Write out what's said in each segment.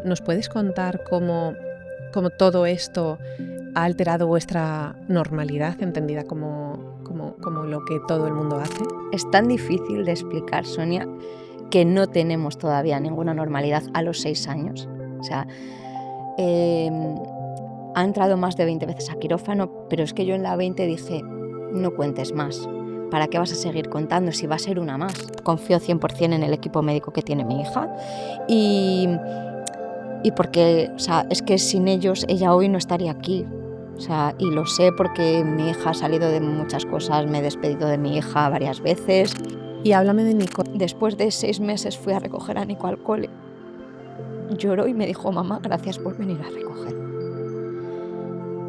¿Nos puedes contar cómo todo esto ha alterado vuestra normalidad, entendida como lo que todo el mundo hace? Es tan difícil de explicar, Sonia, que no tenemos todavía ninguna normalidad a los 6 años. O sea, ha entrado más de 20 veces a quirófano, pero es que yo en la 20 dije, no cuentes más. ¿Para qué vas a seguir contando si va a ser una más? Confío 100% en el equipo médico que tiene mi hija y porque, o sea, es que sin ellos ella hoy no estaría aquí. O sea, y lo sé porque mi hija ha salido de muchas cosas, me he despedido de mi hija varias veces. Y háblame de Nico. Después de 6 meses fui a recoger a Nico al cole. Lloró y me dijo, mamá, gracias por venir a recoger.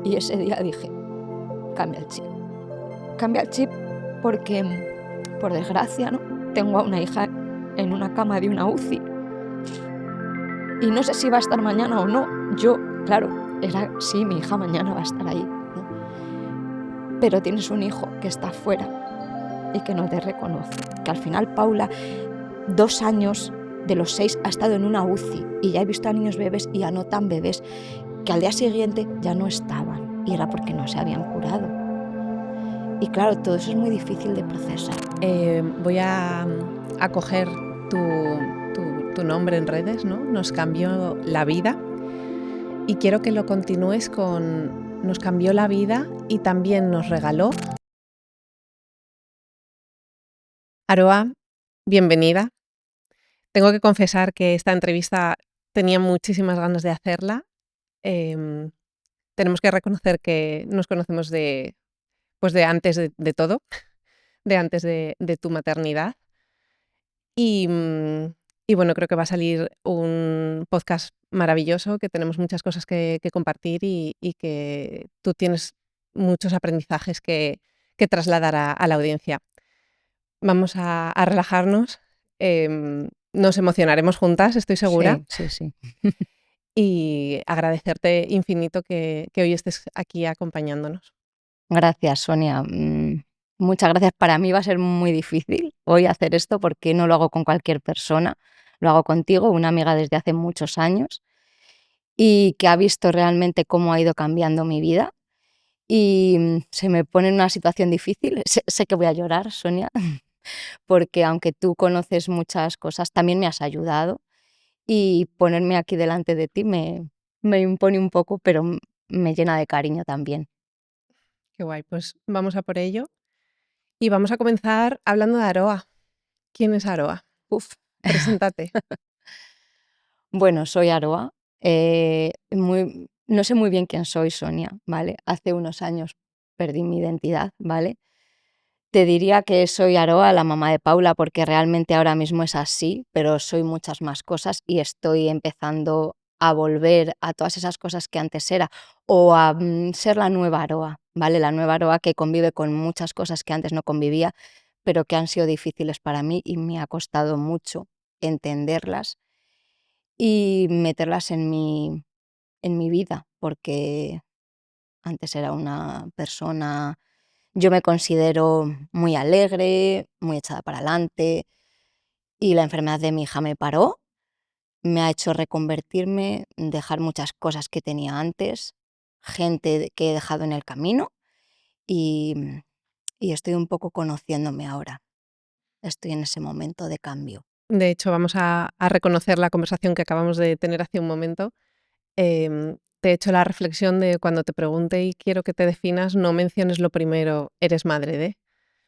Y ese día dije, cambia el chip. Cambia el chip porque, por desgracia, ¿no? Tengo a una hija en una cama de una UCI. Y no sé si va a estar mañana o no. Yo, claro, sí, mi hija mañana va a estar ahí, ¿no? Pero tienes un hijo que está afuera y que no te reconoce. Que al final Paula, 2 años de los 6 ha estado en una UCI y ya he visto a niños bebés y ya no tan bebés, que al día siguiente ya no estaban y era porque no se habían curado. Y claro, todo eso es muy difícil de procesar. Voy a coger tu nombre en redes, ¿no? Nos cambió la vida. Y quiero que lo continúes con nos cambió la vida y también nos regaló. Aroa, bienvenida. Tengo que confesar que esta entrevista tenía muchísimas ganas de hacerla. Tenemos que reconocer que nos conocemos de antes de todo, de antes de tu maternidad. Y bueno, creo que va a salir un podcast maravilloso, que tenemos muchas cosas que compartir y que tú tienes muchos aprendizajes que trasladar a la audiencia. Vamos a relajarnos, nos emocionaremos juntas, estoy segura. Sí. Y agradecerte infinito que hoy estés aquí acompañándonos. Gracias, Sonia. Muchas gracias. Para mí va a ser muy difícil hoy hacer esto porque no lo hago con cualquier persona. Lo hago contigo, una amiga desde hace muchos años y que ha visto realmente cómo ha ido cambiando mi vida. Y se me pone en una situación difícil. Sé que voy a llorar, Sonia, porque aunque tú conoces muchas cosas, también me has ayudado. Y ponerme aquí delante de ti me impone un poco, pero me llena de cariño también. Qué guay, pues vamos a por ello. Y vamos a comenzar hablando de Aroa. ¿Quién es Aroa? Uf. Preséntate. Bueno, soy Aroa. No sé muy bien quién soy, Sonia, ¿vale? Hace unos años perdí mi identidad, ¿vale? Te diría que soy Aroa, la mamá de Paula, porque realmente ahora mismo es así, pero soy muchas más cosas y estoy empezando a volver a todas esas cosas que antes era, o a ser la nueva Aroa, ¿vale? La nueva Aroa que convive con muchas cosas que antes no convivía, pero que han sido difíciles para mí y me ha costado mucho entenderlas y meterlas en mi vida, porque antes era una persona, yo me considero muy alegre, muy echada para adelante, y la enfermedad de mi hija me paró, me ha hecho reconvertirme, dejar muchas cosas que tenía antes, gente que he dejado en el camino, y, y estoy un poco conociéndome ahora. Estoy en ese momento de cambio. De hecho, vamos a reconocer la conversación que acabamos de tener hace un momento. Te he hecho la reflexión de cuando te pregunte y quiero que te definas, no menciones lo primero, eres madre de,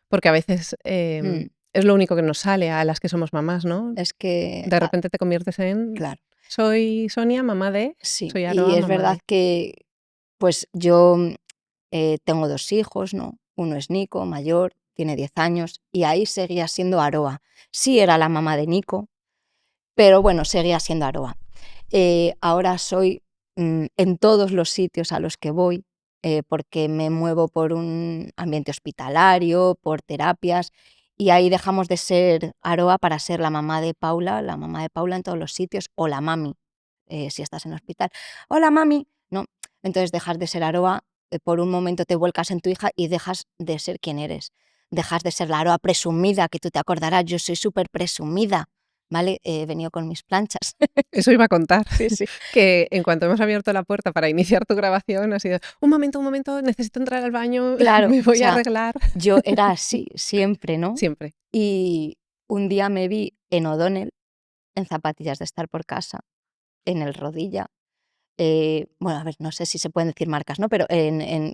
porque a veces Mm, es lo único que nos sale a las que somos mamás, ¿no? Es que, De repente te conviertes en, claro, soy Sonia, mamá de, sí, soy y Aroa, es mamá verdad de. que pues yo tengo 2 hijos, ¿no? Uno es Nico, mayor, tiene 10 años, y ahí seguía siendo Aroa. Sí era la mamá de Nico, pero bueno, seguía siendo Aroa. Ahora soy en todos los sitios a los que voy, porque me muevo por un ambiente hospitalario, por terapias, y ahí dejamos de ser Aroa para ser la mamá de Paula en todos los sitios, o la mami, si estás en el hospital. Hola mami, ¿no? Entonces dejas de ser Aroa, por un momento te vuelcas en tu hija y dejas de ser quien eres. Dejas de ser la Aroa presumida, que tú te acordarás, yo soy súper presumida, ¿vale? He venido con mis planchas. Eso iba a contar, Sí, sí. que en cuanto hemos abierto la puerta para iniciar tu grabación ha sido: un momento, necesito entrar al baño, Claro, me o voy a sea, arreglar". yo era así siempre, ¿no? Siempre. Y un día me vi en O'Donnell, en zapatillas de estar por casa, en el Rodilla. Bueno, a ver, no sé si se pueden decir marcas, ¿no? Pero en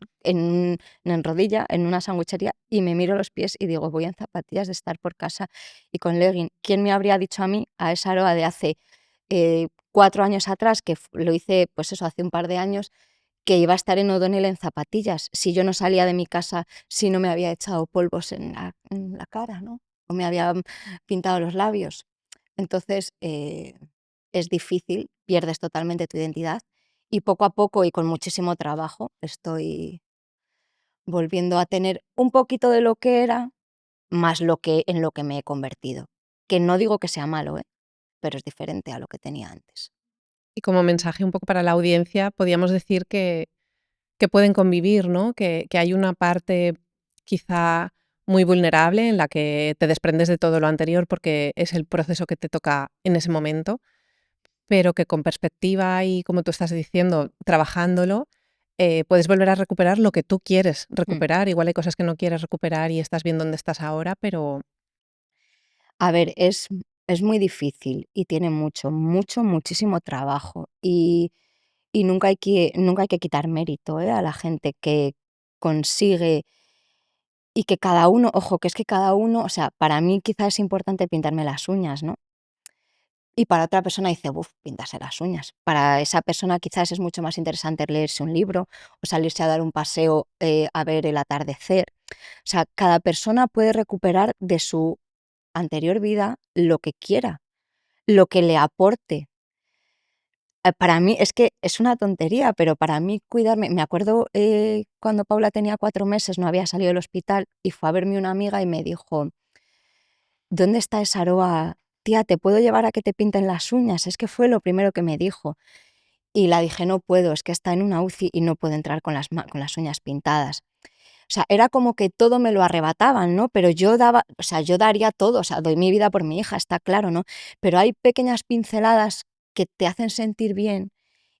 Rodilla, en una sandwichería, y me miro los pies y digo, voy en zapatillas de estar por casa y con legging. ¿Quién me habría dicho a mí, a esa Aroa de hace 4 años atrás, que lo hice, pues eso, hace un par de años, que iba a estar en O'Donnell en zapatillas, si yo no salía de mi casa, si no me había echado polvos en la cara, ¿no? O me había pintado los labios. Entonces, es difícil, pierdes totalmente tu identidad y poco a poco y con muchísimo trabajo estoy volviendo a tener un poquito de lo que era, más lo que en lo que me he convertido. Que no digo que sea malo, ¿eh? Pero es diferente a lo que tenía antes. Y como mensaje un poco para la audiencia, podríamos decir que pueden convivir, ¿no? Que hay una parte quizá muy vulnerable en la que te desprendes de todo lo anterior porque es el proceso que te toca en ese momento, pero que con perspectiva y, como tú estás diciendo, trabajándolo, puedes volver a recuperar lo que tú quieres Mm. recuperar. Igual hay cosas que no quieres recuperar y estás bien donde estás ahora, pero A ver, es muy difícil y tiene muchísimo trabajo y nunca hay que quitar mérito, a la gente que consigue y que cada uno, ojo, que es que cada uno, o sea, para mí quizás es importante pintarme las uñas, ¿no? Y para otra persona dice, buf, pintarse las uñas. Para esa persona quizás es mucho más interesante leerse un libro o salirse a dar un paseo a ver el atardecer. O sea, cada persona puede recuperar de su anterior vida lo que quiera, lo que le aporte. Para mí es que es una tontería, pero para mí cuidarme, me acuerdo cuando Paula tenía 4 meses, no había salido del hospital y fue a verme una amiga y me dijo, ¿dónde está esa Aroa? Tía, ¿te puedo llevar a que te pinten las uñas? Es que fue lo primero que me dijo. Y la dije, no puedo, es que está en una UCI y no puedo entrar con las uñas pintadas. O sea, era como que todo me lo arrebataban, ¿no? Pero yo daba, o sea, yo daría todo, o sea, doy mi vida por mi hija, está claro, ¿no? Pero hay pequeñas pinceladas que te hacen sentir bien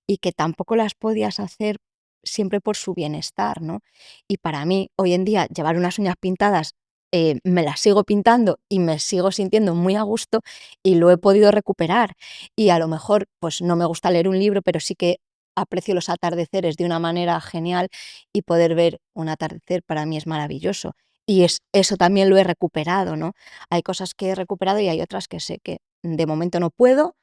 y que tampoco las podías hacer siempre por su bienestar, ¿no? Y para mí, hoy en día, llevar unas uñas pintadas, me las sigo pintando y me sigo sintiendo muy a gusto y lo he podido recuperar. Y a lo mejor, pues no me gusta leer un libro, pero sí que aprecio los atardeceres de una manera genial y poder ver un atardecer para mí es maravilloso. Y eso también lo he recuperado, ¿no? Hay cosas que he recuperado y hay otras que sé que de momento no puedo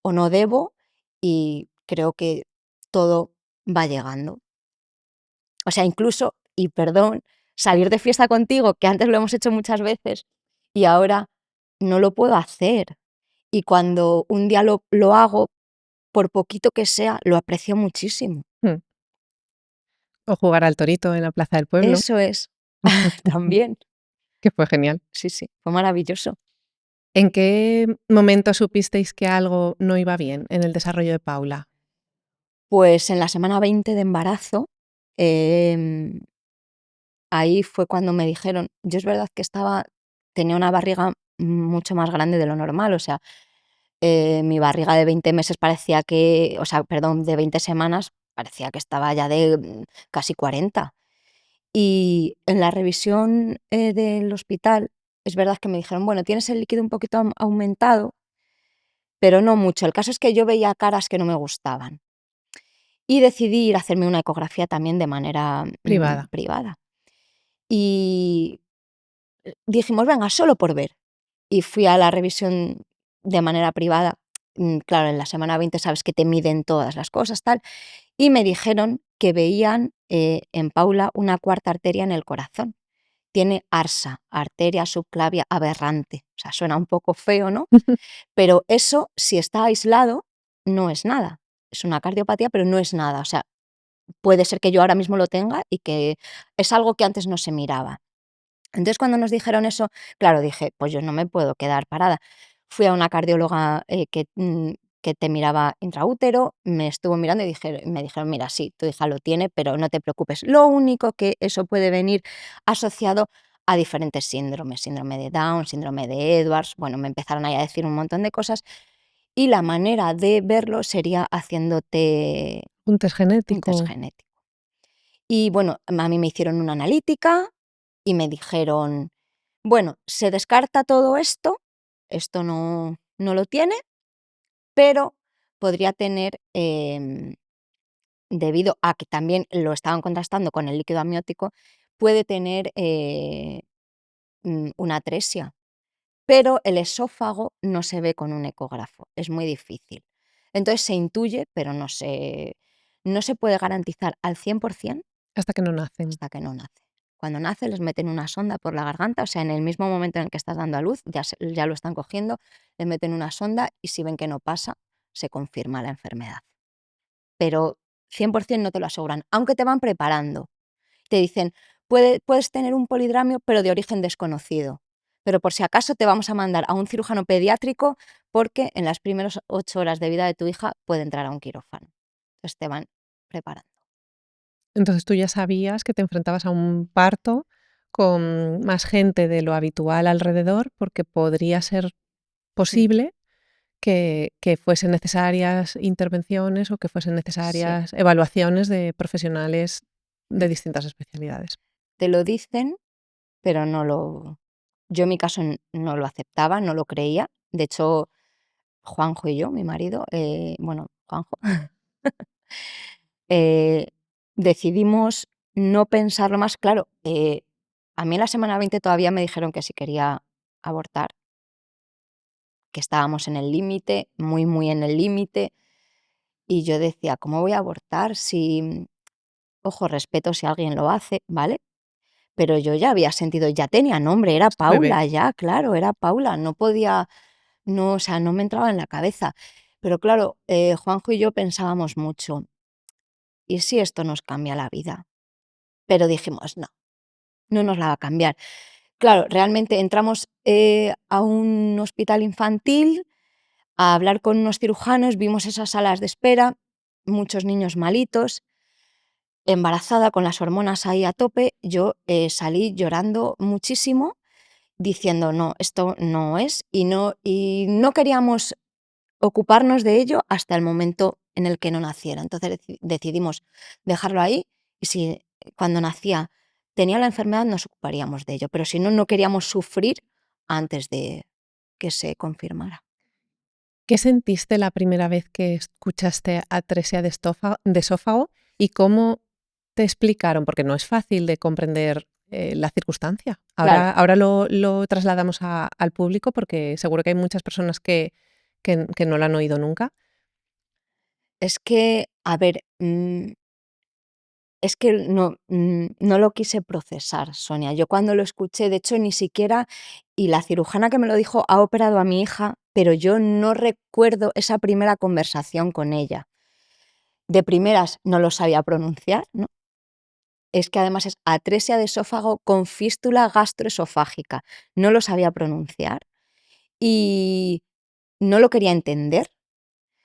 o no debo y creo que todo va llegando. O sea, incluso, y perdón, salir de fiesta contigo, que antes lo hemos hecho muchas veces y ahora no lo puedo hacer. Y cuando un día lo hago, por poquito que sea, lo aprecio muchísimo. mm, o jugar al torito en la plaza del pueblo, Eso es. También. que fue genial. Sí, sí, fue maravilloso. ¿En qué momento supisteis que algo no iba bien en el desarrollo de Paula? Pues en la semana 20 de embarazo, em, ahí fue cuando me dijeron, yo es verdad que tenía una barriga mucho más grande de lo normal, o sea, mi barriga de 20 meses parecía que, o sea, perdón, de 20 semanas parecía que estaba ya de casi 40. Y en la revisión del hospital, es verdad que me dijeron, bueno, tienes el líquido un poquito aumentado, pero no mucho. El caso es que yo veía caras que no me gustaban y decidí ir a hacerme una ecografía también de manera Privada. privada. Y dijimos, venga, solo por ver. Y fui a la revisión de manera privada. Claro, en la semana 20 sabes que te miden todas las cosas, tal. Y me dijeron que veían en Paula una cuarta arteria en el corazón. Tiene ARSA, arteria subclavia aberrante. O sea, suena un poco feo, ¿no? Pero eso, si está aislado, no es nada. Es una cardiopatía, pero no es nada. O sea, puede ser que yo ahora mismo lo tenga y que es algo que antes no se miraba. Entonces, cuando nos dijeron eso, claro, dije, pues yo no me puedo quedar parada. Fui a una cardióloga que te miraba intraútero, me estuvo mirando y me dijeron, mira, sí, tu hija lo tiene, pero no te preocupes. Lo único que eso puede venir asociado a diferentes síndromes, síndrome de Down, síndrome de Edwards, bueno, me empezaron ahí a decir un montón de cosas y la manera de verlo sería haciéndote Un test un test genético. genético. Y bueno, a mí me hicieron una analítica y me dijeron, bueno, se descarta todo esto no lo tiene, pero podría tener, debido a que también lo estaban contrastando con el líquido amniótico, puede tener una atresia, pero el esófago no se ve con un ecógrafo, es muy difícil. Entonces se intuye, pero no se puede garantizar al 100% Hasta que no nacen. hasta que no nace. Cuando nace les meten una sonda por la garganta, o sea, en el mismo momento en el que estás dando a luz, ya lo están cogiendo, le meten una sonda y si ven que no pasa, se confirma la enfermedad. Pero 100% no te lo aseguran, aunque te van preparando. Te dicen, puedes tener un polidramio, pero de origen desconocido. Pero por si acaso te vamos a mandar a un cirujano pediátrico porque en las primeras 8 horas de vida de tu hija puede entrar a un quirófano. Entonces te van preparando. Entonces tú ya sabías que te enfrentabas a un parto con más gente de lo habitual alrededor, porque podría ser Mm, posible que fuesen necesarias intervenciones o que fuesen sí. necesarias evaluaciones de profesionales Mm. de distintas especialidades. Te lo dicen, pero yo en mi caso no lo aceptaba, no lo creía. De hecho, Juanjo y yo, mi marido, bueno, Juanjo, eh, decidimos no pensarlo más. Claro, a mí en la semana 20 todavía me dijeron que si quería abortar, que estábamos en el límite, muy, muy en el límite. Y yo decía, ¿cómo voy a abortar si, ojo, respeto si alguien lo hace, ¿vale? Pero yo ya había sentido, ya tenía nombre, era Es tu bebé. Paula, ya, claro, era Paula, no podía, no, o sea, no me entraba en la cabeza. Pero claro, Juanjo y yo pensábamos mucho, ¿y si esto nos cambia la vida? Pero dijimos, no, no nos la va a cambiar. Claro, realmente entramos a un hospital infantil a hablar con unos cirujanos, vimos esas salas de espera, muchos niños malitos, embarazada con las hormonas ahí a tope, yo salí llorando muchísimo diciendo: "No, esto no es", y no queríamos ocuparnos de ello hasta el momento en el que no naciera. Entonces decidimos dejarlo ahí y si cuando nacía tenía la enfermedad nos ocuparíamos de ello, pero si no, no queríamos sufrir antes de que se confirmara. ¿Qué sentiste la primera vez que escuchaste atresia de esófago y cómo te explicaron? Porque no es fácil de comprender la circunstancia. Claro, Ahora lo trasladamos al público porque seguro que hay muchas personas que no lo han oído nunca. es que, a ver, es que no lo quise procesar, Sonia. Yo cuando lo escuché, de hecho, ni siquiera y la cirujana que me lo dijo ha operado a mi hija, pero yo no recuerdo esa primera conversación con ella. De primeras no lo sabía pronunciar, ¿no? Es que además es atresia de esófago con fístula gastroesofágica. No lo sabía pronunciar y no lo quería entender.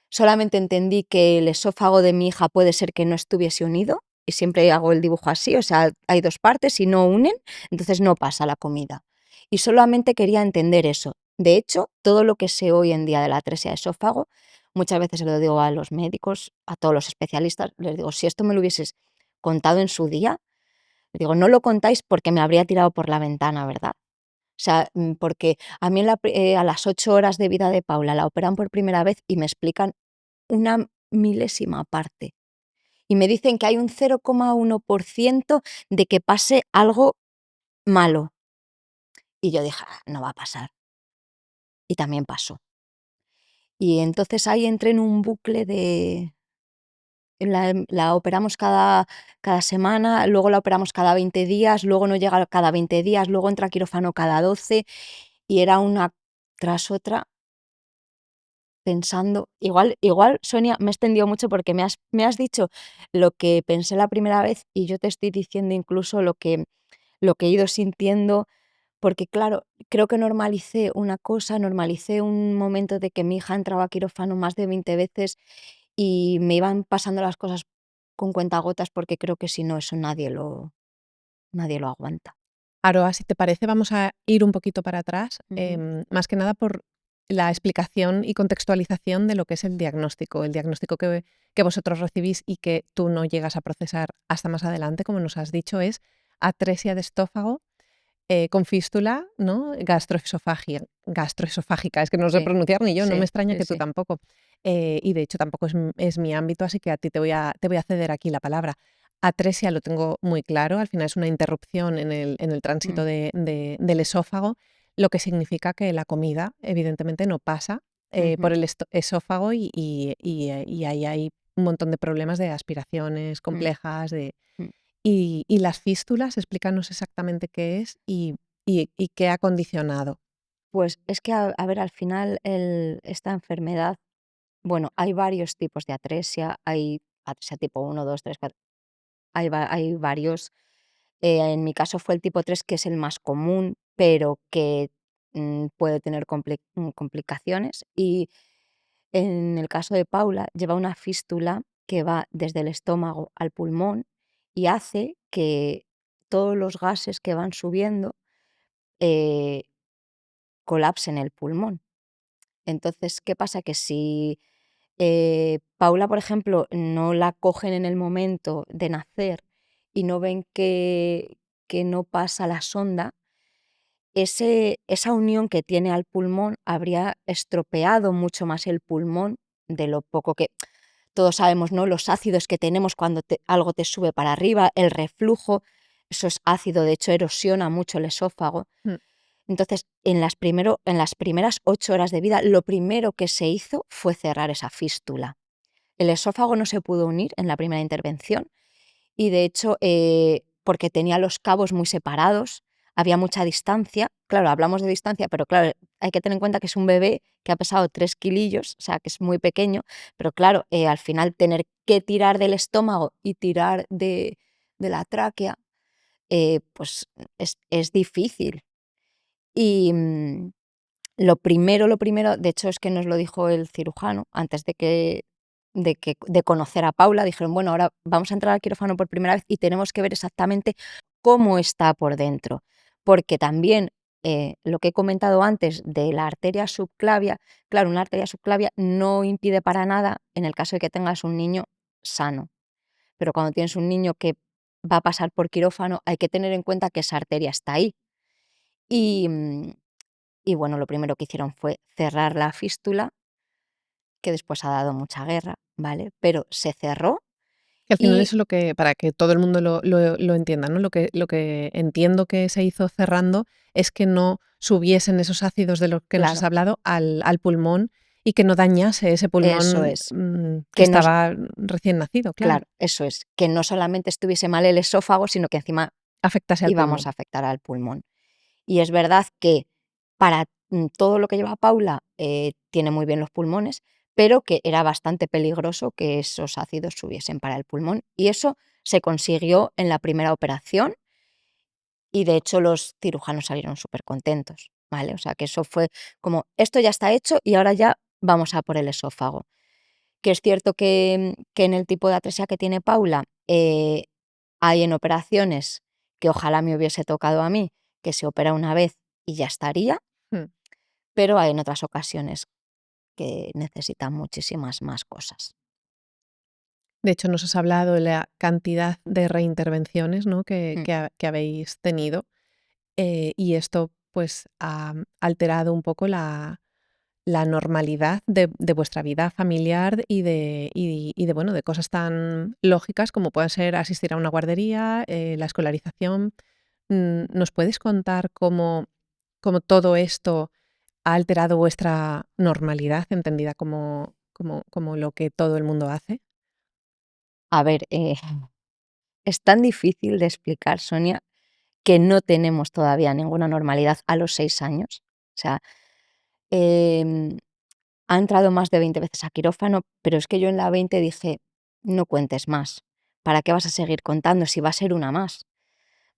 Solamente entendí que el esófago de mi hija puede ser que no estuviese unido, y siempre hago el dibujo así, o sea, hay 2 partes y no unen, entonces no pasa la comida. Y solamente quería entender eso. De hecho, todo lo que sé hoy en día de la atresia de esófago, muchas veces se lo digo a los médicos, a todos los especialistas, les digo: "Si esto me lo hubieses contado en su día", les digo: "No lo contáis porque me habría tirado por la ventana, ¿verdad?". O sea, porque a mí a las 8 horas de vida de Paula la operan por primera vez y me explican una milésima parte. Y me dicen que hay un 0,1% de que pase algo malo. Y yo dije: "Ah, no va a pasar". Y también pasó. Y entonces ahí entré en un bucle de la operamos cada semana, luego la operamos cada 20 días, luego no llega cada 20 días, luego entra a quirófano cada 12 y era una tras otra pensando igual, Sonia, me he extendido mucho porque me has dicho lo que pensé la primera vez y yo te estoy diciendo incluso lo que he ido sintiendo, porque claro, creo que normalicé una cosa, normalicé un momento de que mi hija entraba a quirófano más de 20 veces y me iban pasando las cosas con cuentagotas, porque creo que si no, eso nadie lo aguanta. Aroa, si te parece, vamos a ir un poquito para atrás, Ujú. más que nada por la explicación y contextualización de lo que es el diagnóstico que vosotros recibís y que tú no llegas a procesar hasta más adelante, como nos has dicho, es atresia de estófago con fístula, ¿no? Gastroesofágica, es que no sé Sí, pronunciar ni yo, no me sí, extraña sí, que tú sí. tampoco. Y de hecho tampoco es mi ámbito, así que a ti te voy a ceder aquí la palabra. Atresia lo tengo muy claro, al final es una interrupción en el tránsito Mm, del esófago, lo que significa que la comida evidentemente no pasa ujú, por el esófago y ahí hay un montón de problemas de aspiraciones mm, complejas, mm. y las fístulas, explícanos exactamente qué es y qué ha condicionado. Pues es que, a ver, al final esta enfermedad, bueno, hay varios tipos de atresia, hay atresia tipo 1, 2, 3, 4, hay varios. En mi caso fue el tipo 3 que es el más común, pero que, puede tener complicaciones. Y en el caso de Paula, lleva una fístula que va desde el estómago al pulmón y hace que todos los gases que van subiendo, eh, colapsen el pulmón. Entonces, ¿qué pasa? Que si, Paula, por ejemplo, no la cogen en el momento de nacer y no ven que no pasa la sonda, esa unión que tiene al pulmón habría estropeado mucho más el pulmón de lo poco que todos sabemos, ¿no? Los ácidos que tenemos cuando algo te sube para arriba, el reflujo, eso es ácido, de hecho erosiona mucho el esófago. Mm. Entonces, en las primeras 8 horas de vida, lo primero que se hizo fue cerrar esa fístula. El esófago no se pudo unir en la primera intervención y, de hecho, porque tenía los cabos muy separados, había mucha distancia. Claro, hablamos de distancia, pero claro, hay que tener en cuenta que es un bebé que ha pesado 3 kilillos, o sea, que es muy pequeño, pero claro, al final tener que tirar del estómago y tirar de la tráquea, pues es difícil. Y, lo primero, de hecho, es que nos lo dijo el cirujano antes de conocer a Paula. Dijeron: "Bueno, ahora vamos a entrar al quirófano por primera vez y tenemos que ver exactamente cómo está por dentro", porque también, lo que he comentado antes de la arteria subclavia, claro, una arteria subclavia no impide para nada en el caso de que tengas un niño sano, pero cuando tienes un niño que va a pasar por quirófano, hay que tener en cuenta que esa arteria está ahí. Y, y bueno, lo primero que hicieron fue cerrar la fístula, que después ha dado mucha guerra, ¿vale? Pero se cerró Que al final y eso es lo que, para que todo el mundo lo entienda, ¿no? Lo que entiendo que se hizo cerrando es que no subiesen esos ácidos de los que nos has claro, hablado al pulmón y que no dañase ese eso pulmón, es, que que nos estaba recién nacido, claro, claro, eso es, que no solamente estuviese mal el esófago, sino que encima afectase al íbamos pulmón. a afectar al pulmón. Y es verdad que para, todo lo que lleva Paula, tiene muy bien los pulmones, pero que era bastante peligroso que esos ácidos subiesen para el pulmón. Y eso se consiguió en la primera operación. Y de hecho los cirujanos salieron supercontentos, ¿vale? O sea, que eso fue como, esto ya está hecho y ahora ya vamos a por el esófago. Que es cierto que en el tipo de atresia que tiene Paula, hay en operaciones que ojalá me hubiese tocado a mí, que se opera una vez y ya estaría, Mm. pero hay en otras ocasiones que necesitan muchísimas más cosas. De hecho, nos has hablado de la cantidad de reintervenciones, ¿no? Mm, Que habéis tenido, y esto, pues, ha alterado un poco la normalidad de vuestra vida familiar y de, bueno, de cosas tan lógicas como pueden ser asistir a una guardería, la escolarización. ¿Nos puedes contar cómo todo esto ha alterado vuestra normalidad, entendida como lo que todo el mundo hace? A ver, es tan difícil de explicar, Sonia, que no tenemos todavía ninguna normalidad a los 6 años. O sea, em, ha entrado más de 20 veces a quirófano, pero es que yo en la 20 dije: "No cuentes más, ¿para qué vas a seguir contando si va a ser una más?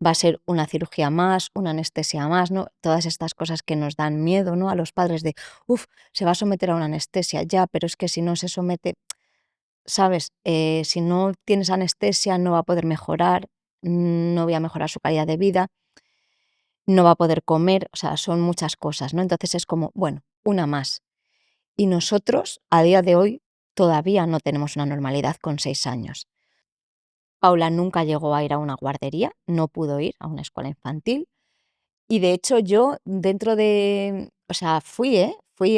Va a ser una cirugía más, una anestesia más", ¿no? Todas estas cosas que nos dan miedo, ¿no? A los padres de: "Uf, se va a someter a una anestesia". Ya, pero es que si no se somete, ¿sabes? Si no tienes anestesia no va a poder mejorar, no voy a mejorar su calidad de vida. no va a poder comer, o sea, son muchas cosas, ¿no? Entonces es como, bueno, una más. Y nosotros, a día de hoy, todavía no tenemos una normalidad con 6 años. Paula nunca llegó a ir a una guardería, no pudo ir a una escuela infantil. Y de hecho yo dentro de, o sea, fui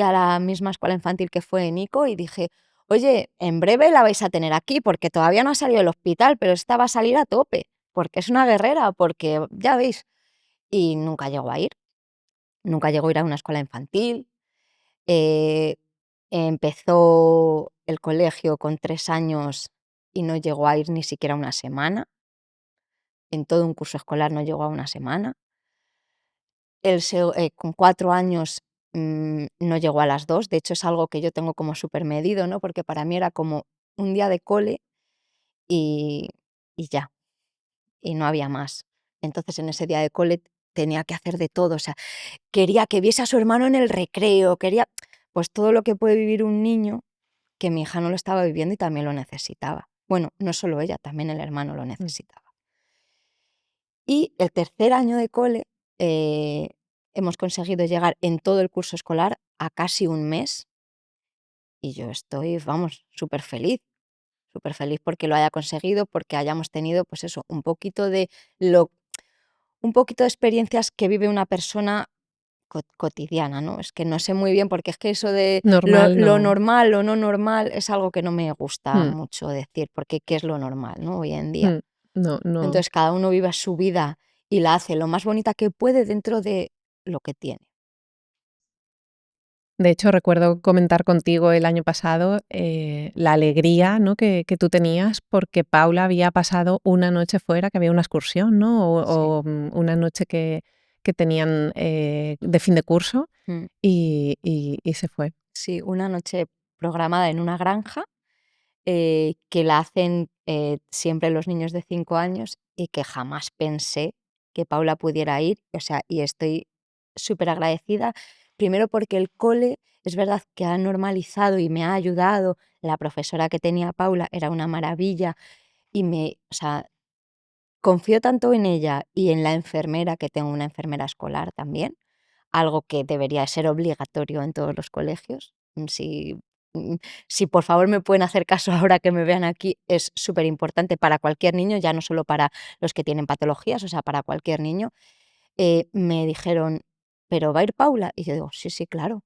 a la misma escuela infantil que fue Nico y dije, oye, en breve la vais a tener aquí porque todavía no ha salido del hospital, pero esta va a salir a tope, porque es una guerrera, porque ya veis. Y nunca llegó a ir, nunca llegó a ir a una escuela infantil. eh, Empezó el colegio con 3 años y no llegó a ir ni siquiera una semana. En todo un curso escolar no llegó a una semana. Con 4 años, no llegó a las 2. De hecho, es algo que yo tengo como supermedido, ¿no? Porque para mí era como un día de cole y ya, y no había más. Entonces, en ese día de cole tenía que hacer de todo, o sea, quería que viese a su hermano en el recreo, quería pues todo lo que puede vivir un niño, que mi hija no lo estaba viviendo y también lo necesitaba. Bueno, no solo ella, también el hermano lo Mm. necesitaba. Y el tercer año de cole, eh, hemos conseguido llegar en todo el curso escolar a casi un mes y yo estoy, vamos, súper feliz porque lo haya conseguido, porque hayamos tenido, pues eso, lo, un poquito de experiencias que vive una persona cotidiana, ¿no? Es que no sé muy bien, porque es que eso de Normal, lo no. normal o no normal es algo que no me gusta Mm, mucho decir, porque ¿qué es lo normal, no? Hoy en día. mm. No, no. Entonces, cada uno vive su vida y la hace lo más bonita que puede dentro de lo que tiene. De hecho, recuerdo comentar contigo el año pasado, la alegría, ¿no?, que tú tenías porque Paula había pasado una noche fuera, que había una excursión, ¿no? Sí. Una noche que tenían, de fin de curso Mm. y se fue. Sí, una noche programada en una granja, que la hacen, siempre los niños de 5 años y que jamás pensé que Paula pudiera ir, o sea, y estoy súper agradecida. Primero porque el cole es verdad que ha normalizado y me ha ayudado. La profesora que tenía Paula era una maravilla y o sea, confío tanto en ella y en la enfermera, que tengo una enfermera escolar también, algo que debería ser obligatorio en todos los colegios. Mm, si por favor me pueden hacer caso ahora que me vean aquí, es súper importante para cualquier niño, ya no solo para los que tienen patologías, o sea, para cualquier niño. Me dijeron: "¿Pero va a ir Paula?". Y yo digo: "Sí, sí, claro".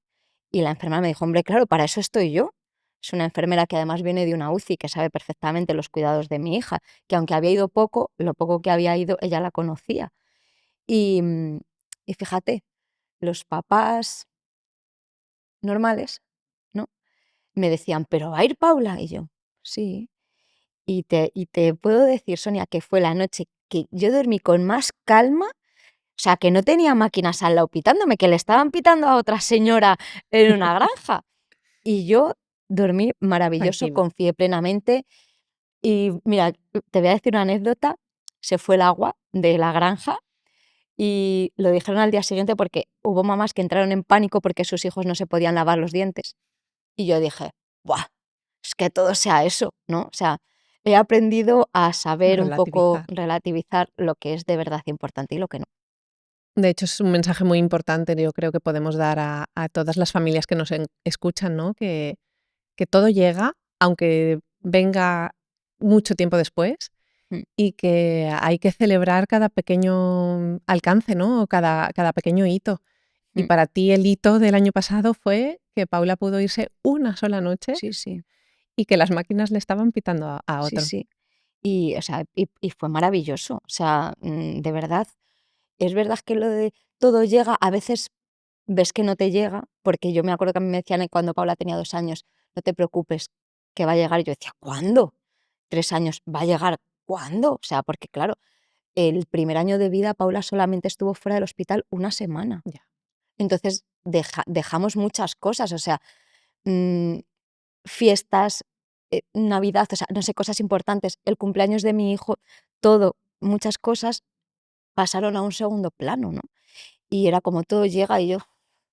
Y la enfermera me dijo: "Hombre, claro, para eso estoy yo". Es una enfermera que además viene de una UCI, que sabe perfectamente los cuidados de mi hija, que aunque había ido poco, lo poco que había ido, ella la conocía. Y, y fíjate, los papás normales, ¿no? Me decían: "¿Pero va a ir Paula?". Y yo: "Sí". Y te puedo decir, Sonia, que fue la noche que yo dormí con más calma, o sea, que no tenía máquinas al lado pitándome, que le estaban pitando a otra señora en una granja. Y yo dormí maravilloso, Tranquila. confié plenamente. Y mira, te voy a decir una anécdota, se fue el agua de la granja y lo dijeron al día siguiente porque hubo mamás que entraron en pánico porque sus hijos no se podían lavar los dientes. Y yo dije: "Buah, es que todo sea eso", ¿no? O sea, he aprendido a A saber un poco relativizar. relativizar lo que es de verdad importante y lo que no. De hecho, es un mensaje muy importante, yo creo que podemos dar a todas las familias que nos escuchan, ¿no? Que todo llega, aunque venga mucho tiempo después, Mm, y que hay que celebrar cada pequeño alcance, ¿no? O cada pequeño hito. Y mm. para ti el hito del año pasado fue que Paula pudo irse una sola noche Sí, sí, y que las máquinas le estaban pitando a sí, otro. sí. Y, o sea, y fue maravilloso. O sea, de verdad, es verdad que lo de todo llega, a veces ves que no te llega, porque yo me acuerdo que a mí me decían cuando Paula tenía 2 años: "No te preocupes, que va a llegar". Y yo decía: "¿Cuándo? 3 años, ¿va a llegar cuándo?". O sea, porque claro, el primer año de vida Paula solamente estuvo fuera del hospital una semana. Ya. Entonces dejamos muchas cosas, o sea, mm, fiestas, Navidad, o sea, no sé, cosas importantes, el cumpleaños de mi hijo, todo, muchas cosas pasaron a un segundo plano, ¿no? Y era como todo llega y yo,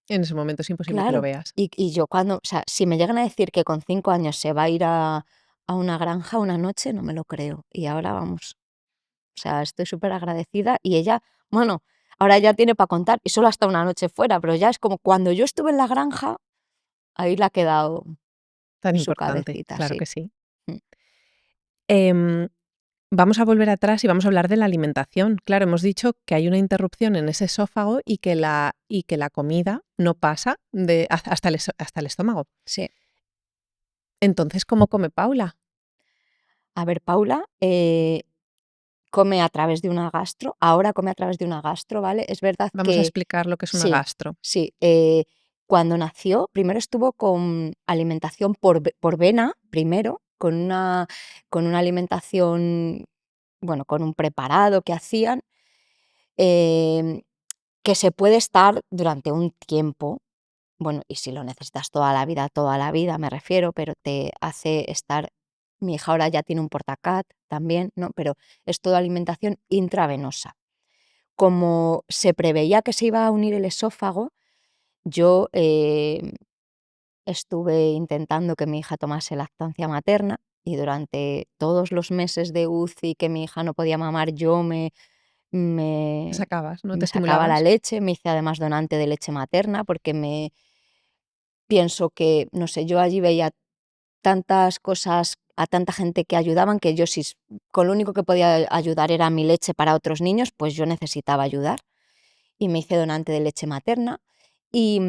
En ese momento es imposible que lo claro, veas. y yo cuando, o sea, si me llegan a decir que con 5 años se va a ir a una granja una noche, no me lo creo. Y ahora vamos, o sea, estoy súper agradecida y ella, bueno, ahora ya tiene para contar y solo hasta una noche fuera, pero ya es como cuando yo estuve en la granja, ahí le ha quedado Tan su importante, cabecita, claro sí. que sí. Mm. Em, Vamos a volver atrás y vamos a hablar de la alimentación. Claro, hemos dicho que hay una interrupción en ese esófago y que la comida no pasa hasta el estómago. Sí. Entonces, ¿cómo come Paula? A ver, Paula come a través de una gastro, ahora come a través de una gastro, ¿vale? Es verdad Vamos a que explicar lo que es una sí, gastro. sí. Cuando nació, primero estuvo con alimentación por vena, primero, con una alimentación, bueno, con un preparado que hacían, em, que se puede estar durante un tiempo. Bueno, y si lo necesitas toda la vida me refiero, pero te hace estar. Mi hija ahora ya tiene un Portacat también, ¿no? Pero es toda alimentación intravenosa. Como se preveía que se iba a unir el esófago, yo estuve intentando que mi hija tomase lactancia materna y durante todos los meses de UCI que mi hija no podía mamar, yo Te me, sacabas, ¿no? Te me sacaba la estimulabas. leche, me hice además donante de leche materna porque me pienso que, no sé, yo allí veía tantas cosas, a tanta gente que ayudaban, que yo con lo único que podía ayudar era mi leche para otros niños, pues yo necesitaba ayudar y me hice donante de leche materna y,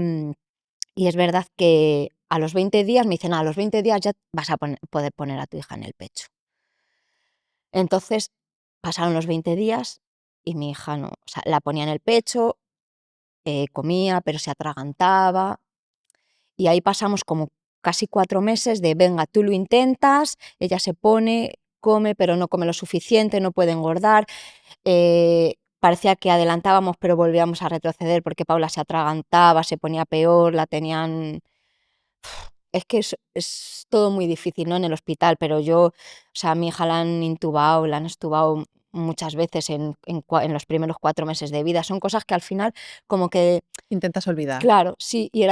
y es verdad que a los 20 días me dicen: "Ah, a los 20 días ya vas a poder poner a tu hija en el pecho". Entonces pasaron los 20 días y mi hija no, o sea, la ponía en el pecho, comía, pero se atragantaba. Y ahí pasamos como casi 4 meses de: "Venga, tú lo intentas", ella se pone, come, pero no come lo suficiente, no puede engordar. Parecía que adelantábamos, pero volvíamos a retroceder porque Paula se atragantaba, se ponía peor, la tenían. Es que es todo muy difícil, ¿no?, en el hospital, pero yo, o sea, a mi hija la han estubado muchas veces en los primeros 4 meses de vida. Son cosas que al final como que Intentas olvidar. claro, sí, y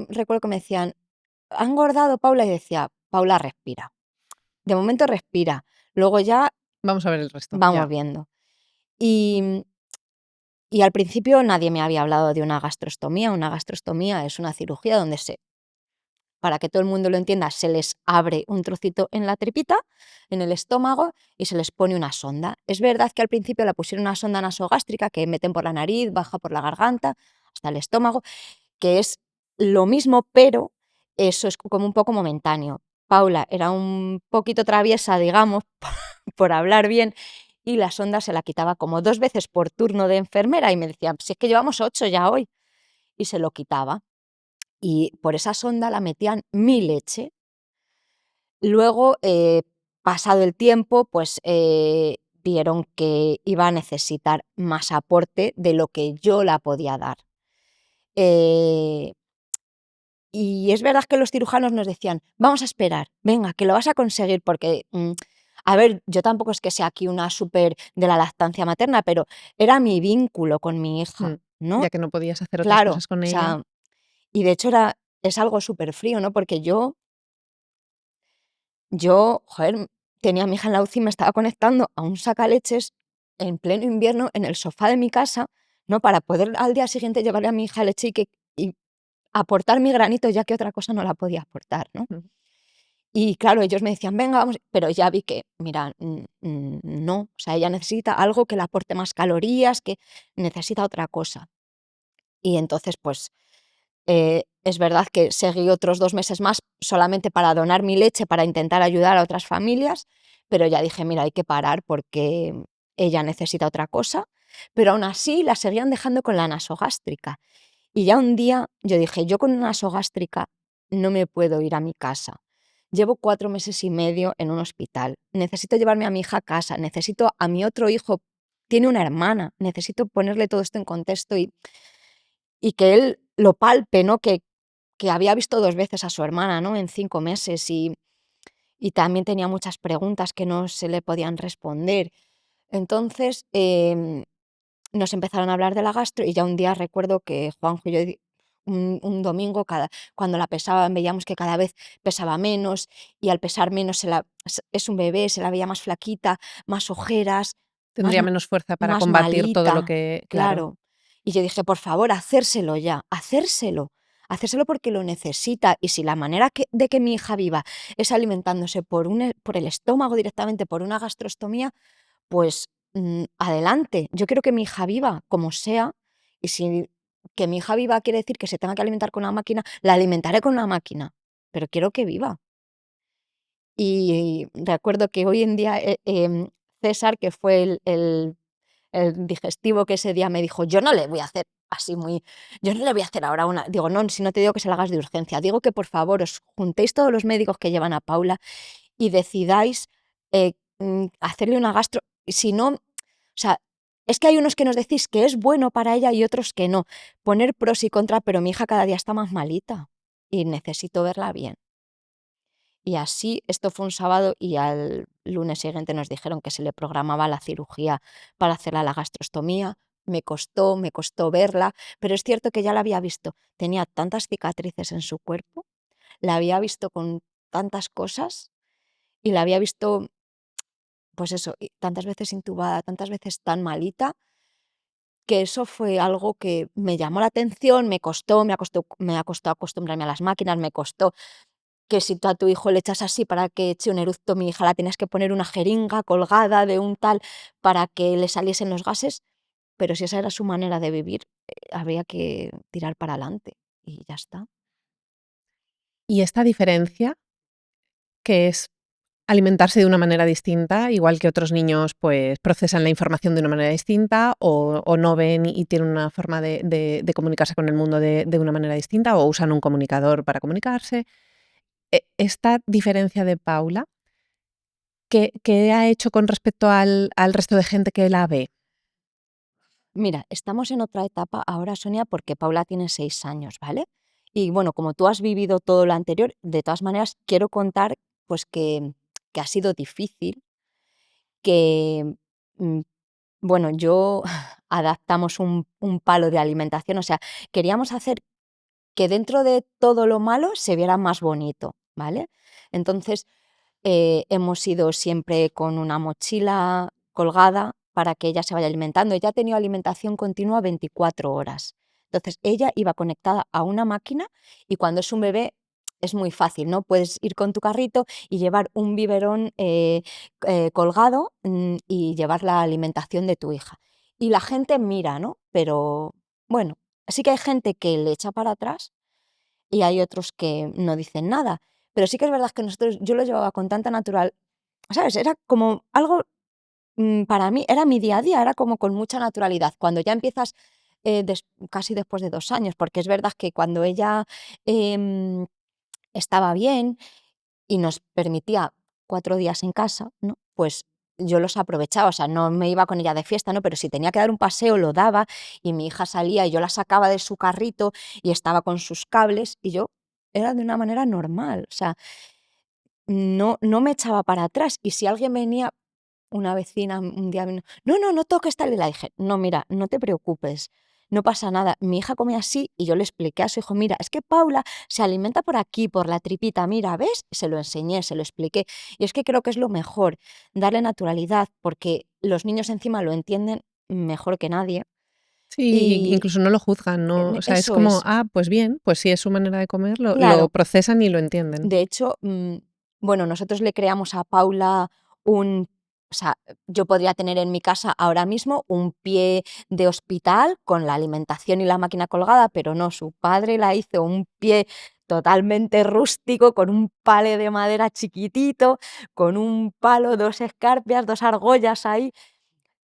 recuerdo que me decían: "¿Ha engordado Paula?", y decía: "Paula respira, de momento respira, luego ya Vamos a ver el resto, vamos ya. viendo". Y y al principio nadie me había hablado de una gastrostomía. Una gastrostomía es una cirugía donde para que todo el mundo lo entienda, se les abre un trocito en la tripita, en el estómago, y se les pone una sonda. Es verdad que al principio la pusieron una sonda nasogástrica que meten por la nariz, baja por la garganta, hasta el estómago, que es lo mismo, pero eso es como un poco momentáneo. Paula era un poquito traviesa, digamos, por hablar bien, y la sonda se la quitaba como 2 veces por turno de enfermera y me decía: "Si es que llevamos 8 ya hoy", y se lo quitaba. Y por esa sonda la metían mi leche. Luego, pasado el tiempo, pues, vieron que iba a necesitar más aporte de lo que yo la podía dar. Eh Y es verdad que los cirujanos nos decían: "Vamos a esperar, venga, que lo vas a conseguir", porque, a ver, yo tampoco es que sea aquí una súper de la lactancia materna, pero era mi vínculo con mi hija, Mm. ¿no? Ya que no podías hacer otras Claro, cosas con o ella. sea, y de hecho es algo súper frío, ¿no? Porque joder, tenía a mi hija en la UCI y me estaba conectando a un sacaleches en pleno invierno en el sofá de mi casa, ¿no? Para poder al día siguiente llevarle a mi hija leche y aportar mi granito, ya que otra cosa no la podía aportar, ¿no? Mm. Y claro, ellos me decían: "Venga, vamos", pero ya vi que, mira, no, o sea, ella necesita algo que le aporte más calorías, que necesita otra cosa. Y entonces, pues, es verdad que seguí otros 2 meses más solamente para donar mi leche, para intentar ayudar a otras familias, pero ya dije: "Mira, hay que parar porque ella necesita otra cosa", pero aún así la seguían dejando con la nasogástrica. Y ya un día yo dije: "Yo con una nasogástrica no me puedo ir a mi casa. Llevo 4 meses y medio en un hospital. Necesito llevarme a mi hija a casa, necesito a mi otro hijo, tiene una hermana, necesito ponerle todo esto en contexto y que él lo palpe, ¿no?, que había visto 2 veces a su hermana, ¿no?, en 5 meses y también tenía muchas preguntas que no se le podían responder". Entonces, nos empezaron a hablar de la gastro y ya un día recuerdo que Juanjo y yo un domingo cuando la pesaban veíamos que cada vez pesaba menos y al pesar menos es un bebé, se la veía más flaquita, más ojeras, más, Tendría menos fuerza para más combatir todo lo malita, que claro. claro. Y yo dije, por favor, hacérselo ya, hacérselo porque lo necesita. Y si la manera de que mi hija viva es alimentándose por el estómago directamente, por una gastrostomía, pues adelante. Yo quiero que mi hija viva como sea. Y si que mi hija viva quiere decir que se tenga que alimentar con una máquina, la alimentaré con una máquina. Pero quiero que viva. Y recuerdo que hoy en día César, que fue el digestivo, que ese día me dijo, yo no le voy a hacer así muy, yo no le voy a hacer ahora una, digo, no, si no te digo que se la hagas de urgencia, digo que por favor os juntéis todos los médicos que llevan a Paula y decidáis hacerle una gastro, si no, o sea, es que hay unos que nos decís que es bueno para ella y otros que no, poner pros y contras, pero mi hija cada día está más malita y necesito verla bien. Y así, esto fue un sábado y al lunes siguiente nos dijeron que se le programaba la cirugía para hacerla la gastrostomía. Me costó verla, pero es cierto que ya la había visto. Tenía tantas cicatrices en su cuerpo, la había visto con tantas cosas y la había visto, pues eso, y tantas veces intubada, tantas veces tan malita, que eso fue algo que me llamó la atención, me ha costado acostumbrarme a las máquinas, me costó que si tú a tu hijo le echas así para que eche un eructo, mi hija la tenías que poner una jeringa colgada de un tal para que le saliesen los gases, pero si esa era su manera de vivir, había que tirar para adelante y ya está. Y esta diferencia, que es alimentarse de una manera distinta, igual que otros niños, pues, procesan la información de una manera distinta, o no ven y tienen una forma de comunicarse con el mundo de una manera distinta, o usan un comunicador para comunicarse. Esta diferencia de Paula, ¿qué ha hecho con respecto al resto de gente que la ve? Mira, estamos en otra etapa ahora, Sonia, porque Paula tiene 6 años, ¿vale? Y bueno, como tú has vivido todo lo anterior, de todas maneras quiero contar pues que ha sido difícil, que mm, bueno, yo adaptamos un palo de alimentación, o sea, queríamos hacer que dentro de todo lo malo se viera más bonito, ¿vale? Entonces, hemos ido siempre con una mochila colgada para que ella se vaya alimentando. Ella ha tenido alimentación continua 24 horas. Entonces, ella iba conectada a una máquina y cuando es un bebé es muy fácil, ¿no? Puedes ir con tu carrito y llevar un biberón colgado y llevar la alimentación de tu hija. Y la gente mira, ¿no? Pero bueno, sí que hay gente que le echa para atrás y hay otros que no dicen nada. Pero sí que es verdad que yo lo llevaba con tanta natural, ¿sabes? Era como algo, para mí, era mi día a día, era como con mucha naturalidad. Cuando ya empiezas, casi después de 2 años, porque es verdad que cuando ella em, estaba bien y nos permitía 4 días en casa, ¿no? Pues yo los aprovechaba, o sea, no me iba con ella de fiesta, ¿no? Pero si tenía que dar un paseo, lo daba y mi hija salía y yo la sacaba de su carrito y estaba con sus cables y yo era de una manera normal, o sea, no me echaba para atrás y si alguien venía, una vecina un día vino: "No, no, no toques tal", y le dije: "No, mira, no te preocupes, no pasa nada". Mi hija come así y yo le expliqué a su hijo: "Mira, es que Paula se alimenta por aquí, por la tripita, mira, ¿ves?". Se lo enseñé, se lo expliqué. Y es que creo que es lo mejor, darle naturalidad, porque los niños encima lo entienden mejor que nadie. Sí, Y incluso no lo juzgan, ¿no? O sea, es eso como, es, pues bien, pues si es su manera de comer, lo claro. procesan y lo entienden. De hecho, bueno, nosotros le creamos a Paula o sea, yo podría tener en mi casa ahora mismo un pie de hospital con la alimentación y la máquina colgada, pero no, su padre la hizo un pie totalmente rústico, con un pale de madera chiquitito, con un palo, 2 escarpias, 2 argollas ahí,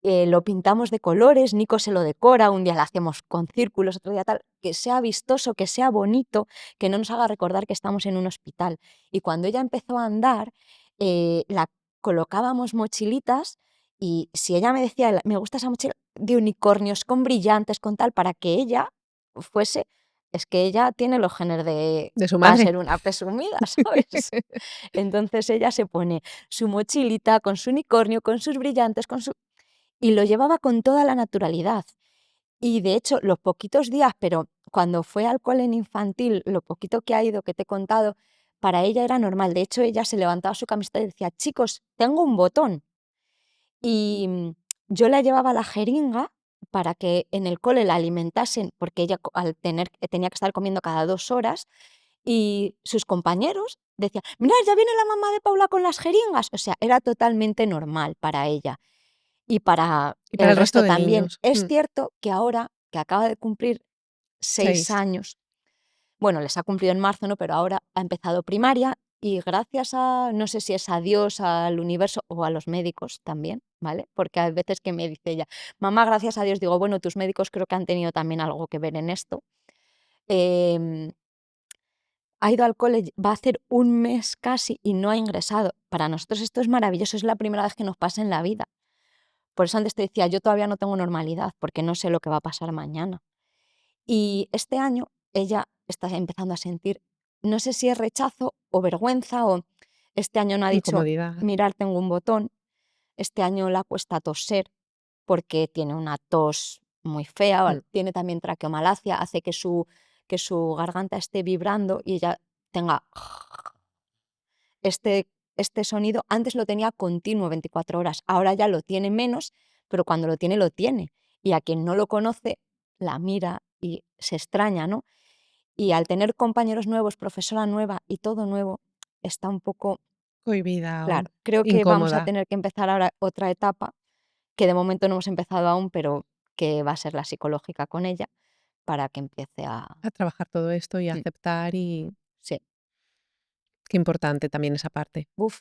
lo pintamos de colores, Nico se lo decora, un día lo hacemos con círculos, otro día tal, que sea vistoso, que sea bonito, que no nos haga recordar que estamos en un hospital. Y cuando ella empezó a andar, la colocábamos mochilitas y si ella me decía, me gusta esa mochila de unicornios con brillantes, con tal, para que ella fuese, es que ella tiene los genes de, De su va a madre. ser una presumida, ¿sabes? Entonces ella se pone su mochilita con su unicornio, con sus brillantes, con su y lo llevaba con toda la naturalidad. Y de hecho, los poquitos días, pero cuando fue al cole en infantil, lo poquito que ha ido, que te he contado, para ella era normal. De hecho, ella se levantaba su camiseta y decía: "Chicos, tengo un botón". Y yo la llevaba la jeringa para que en el cole la alimentasen, porque ella tenía que estar comiendo cada 2 horas, y sus compañeros decían, mirad, ya viene la mamá de Paula con las jeringas. O sea, era totalmente normal para ella y para Y para el el resto resto de también. niños. Es cierto que ahora que acaba de cumplir 6 6. años, bueno, les ha cumplido en marzo, ¿no? Pero ahora ha empezado primaria y gracias a, no sé si es a Dios, al universo o a los médicos también, ¿vale? Porque hay veces que me dice ella, mamá, gracias a Dios, digo, bueno, tus médicos creo que han tenido también algo que ver en esto. Em, ha ido al cole, va a hacer 1 mes casi y no ha ingresado. Para nosotros esto es maravilloso, es la primera vez que nos pasa en la vida. Por eso antes te decía, yo todavía no tengo normalidad porque no sé lo que va a pasar mañana. Y este año ella está empezando a sentir, no sé si es rechazo o vergüenza, o este año no ha dicho, Incomodidad. mirar, tengo un botón. Este año la cuesta toser porque tiene una tos muy fea, tiene también traqueomalacia, hace que su garganta esté vibrando y ella tenga este sonido. Antes lo tenía continuo 24 horas, ahora ya lo tiene menos, pero cuando lo tiene, lo tiene. Y a quien no lo conoce, la mira y se extraña, ¿no? Y al tener compañeros nuevos, profesora nueva y todo nuevo, está un poco, Cohibida o claro, creo que vamos a incómoda tener que empezar ahora otra etapa, que de momento no hemos empezado aún, pero que va a ser la psicológica con ella, para que empiece a... a trabajar todo esto y Mm, aceptar y sí, qué importante también esa parte. uf,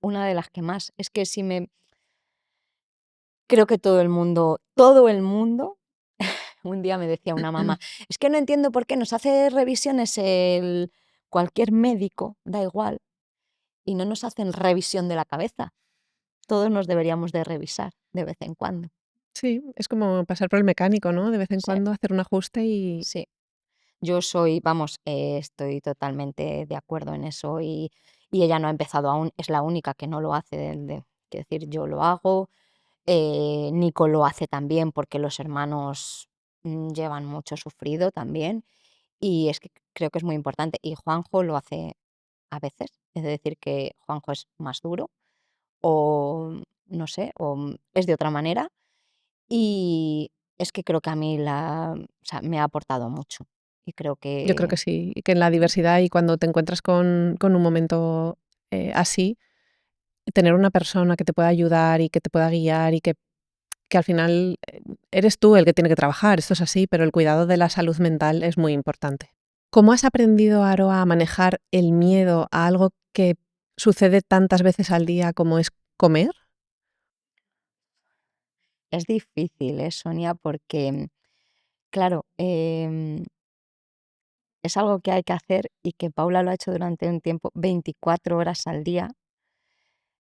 una de las que más, es que si me... Creo que todo el mundo, un día me decía una mamá, es que no entiendo por qué nos hace revisiones cualquier médico, da igual, y no nos hacen revisión de la cabeza. Todos nos deberíamos de revisar de vez en cuando. Sí, es como pasar por el mecánico, ¿no? De vez en Sí, cuando hacer un ajuste y sí. Yo soy, vamos, estoy totalmente de acuerdo en eso y ella no ha empezado aún, es la única que no lo hace, quiero decir, yo lo hago, Nico lo hace también porque los hermanos llevan mucho sufrido también y es que creo que es muy importante y Juanjo lo hace a veces, es decir, que Juanjo es más duro o no sé, o es de otra manera. Y es que creo que a mí o sea, me ha aportado mucho y creo yo creo que que sí, y que en la mm, diversidad y cuando te encuentras con un momento, así, tener una persona que te pueda ayudar y que te pueda guiar y que al final, eres tú el que tiene que trabajar, esto es así, pero el cuidado de la salud mental es muy importante. ¿Cómo has aprendido, Aroa, a manejar el miedo a algo que sucede tantas veces al día como es comer? es difícil, Sonia, porque, claro, es algo que hay que hacer y que Paula lo ha hecho durante un tiempo, 24 horas al día.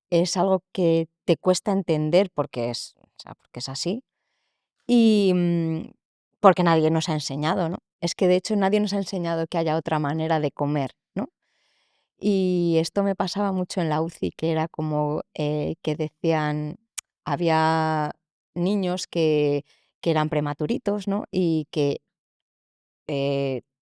Es algo que te cuesta entender porque o sea, porque es así y porque nadie nos ha enseñado, ¿no? Es que de hecho nadie nos ha enseñado que haya otra manera de comer, ¿no? Y esto me pasaba mucho en la UCI, que era como, que decían, había niños que eran prematuritos, ¿no? Y que,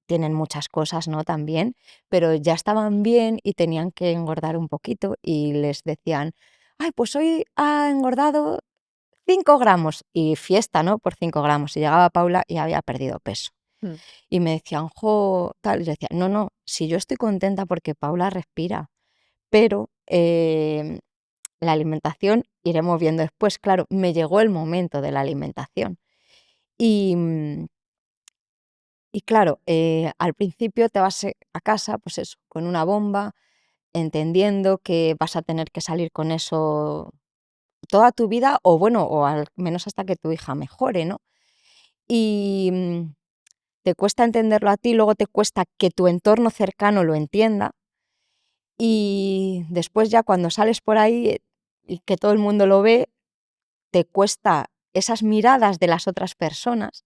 tienen muchas cosas, ¿no? También, pero ya estaban bien y tenían que engordar un poquito y les decían: "Ay, pues hoy ha engordado 5 gramos", y fiesta, ¿no? Por 5 gramos. Y llegaba Paula y había perdido peso. Mm, Y me decían: "Jo", tal, y yo decía: "No, no, si yo estoy contenta porque Paula respira". Pero, la alimentación iremos viendo después. Claro, me llegó el momento de la alimentación. Y, y claro, al principio te vas, a casa, pues eso, con una bomba, entendiendo que vas a tener que salir con eso toda tu vida, o bueno, o al menos hasta que tu hija mejore, ¿no? Y, te cuesta entenderlo a ti, luego te cuesta que tu entorno cercano lo entienda. Y después ya cuando sales por ahí, y que todo el mundo lo ve, te cuesta esas miradas de las otras personas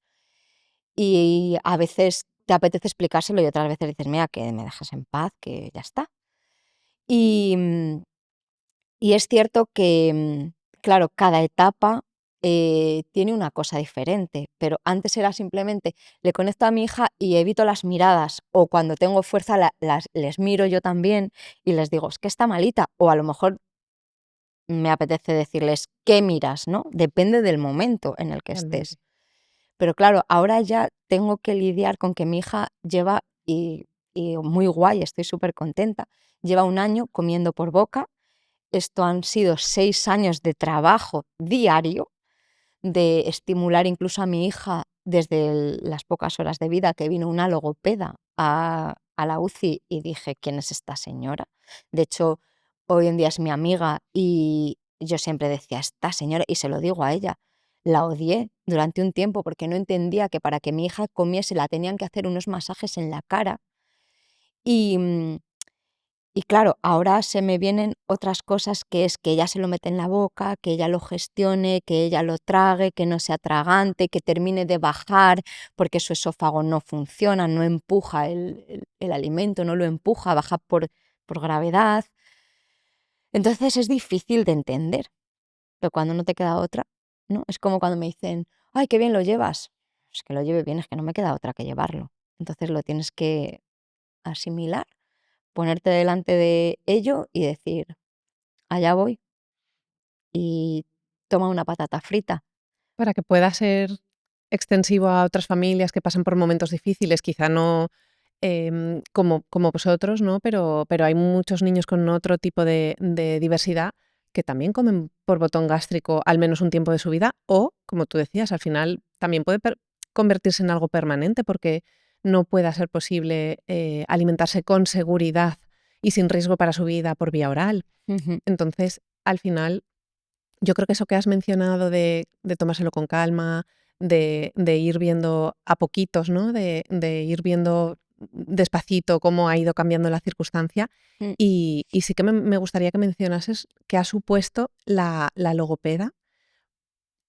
y a veces te apetece explicárselo y otras veces dices: "Mira, que me dejes en paz, que ya está". Y, y es cierto que, claro, cada etapa, tiene una cosa diferente, pero antes era simplemente le conecto a mi hija y evito las miradas, o cuando tengo fuerza les miro yo también y les digo: "Es que está malita", o a lo mejor me apetece decirles, ¿qué miras? ¿No? Depende del momento en el que Totalmente. estés. Pero claro, ahora ya tengo que lidiar con que mi hija lleva, y muy guay, estoy súper contenta, lleva 1 año comiendo por boca. Esto han sido 6 años de trabajo diario, de estimular incluso a mi hija desde las pocas horas de vida que vino una logopeda a la UCI y dije, ¿quién es esta señora? De hecho, hoy en día es mi amiga y yo siempre decía, esta señora, y se lo digo a ella, la odié durante un tiempo porque no entendía que para que mi hija comiese la tenían que hacer unos masajes en la cara y, y claro, ahora se me vienen otras cosas, que es que ella se lo mete en la boca, que ella lo gestione, que ella lo trague, que no se atragante, que termine de bajar, porque su esófago no funciona, no empuja el alimento, no lo empuja, baja por gravedad. Entonces es difícil de entender, pero cuando no te queda otra, ¿no? Es como cuando me dicen, ay, qué bien lo llevas. Es que lo lleve bien, es que no me queda otra que llevarlo. Entonces lo tienes que asimilar, ponerte delante de ello y decir, allá voy y toma una patata frita. Para que pueda ser extensivo a otras familias que pasan por momentos difíciles, quizá no, como vosotros, ¿no? Pero hay muchos niños con otro tipo de diversidad que también comen por botón gástrico al menos un tiempo de su vida o, como tú decías, al final también puede convertirse en algo permanente porque no pueda ser posible, alimentarse con seguridad y sin riesgo para su vida por vía oral. Ujú, Entonces, al final yo creo que eso que has mencionado de tomárselo con calma, de ir viendo a poquitos, ¿no? De ir viendo despacito cómo ha ido cambiando la circunstancia. mm, Y sí que me gustaría que mencionases qué ha supuesto la logopeda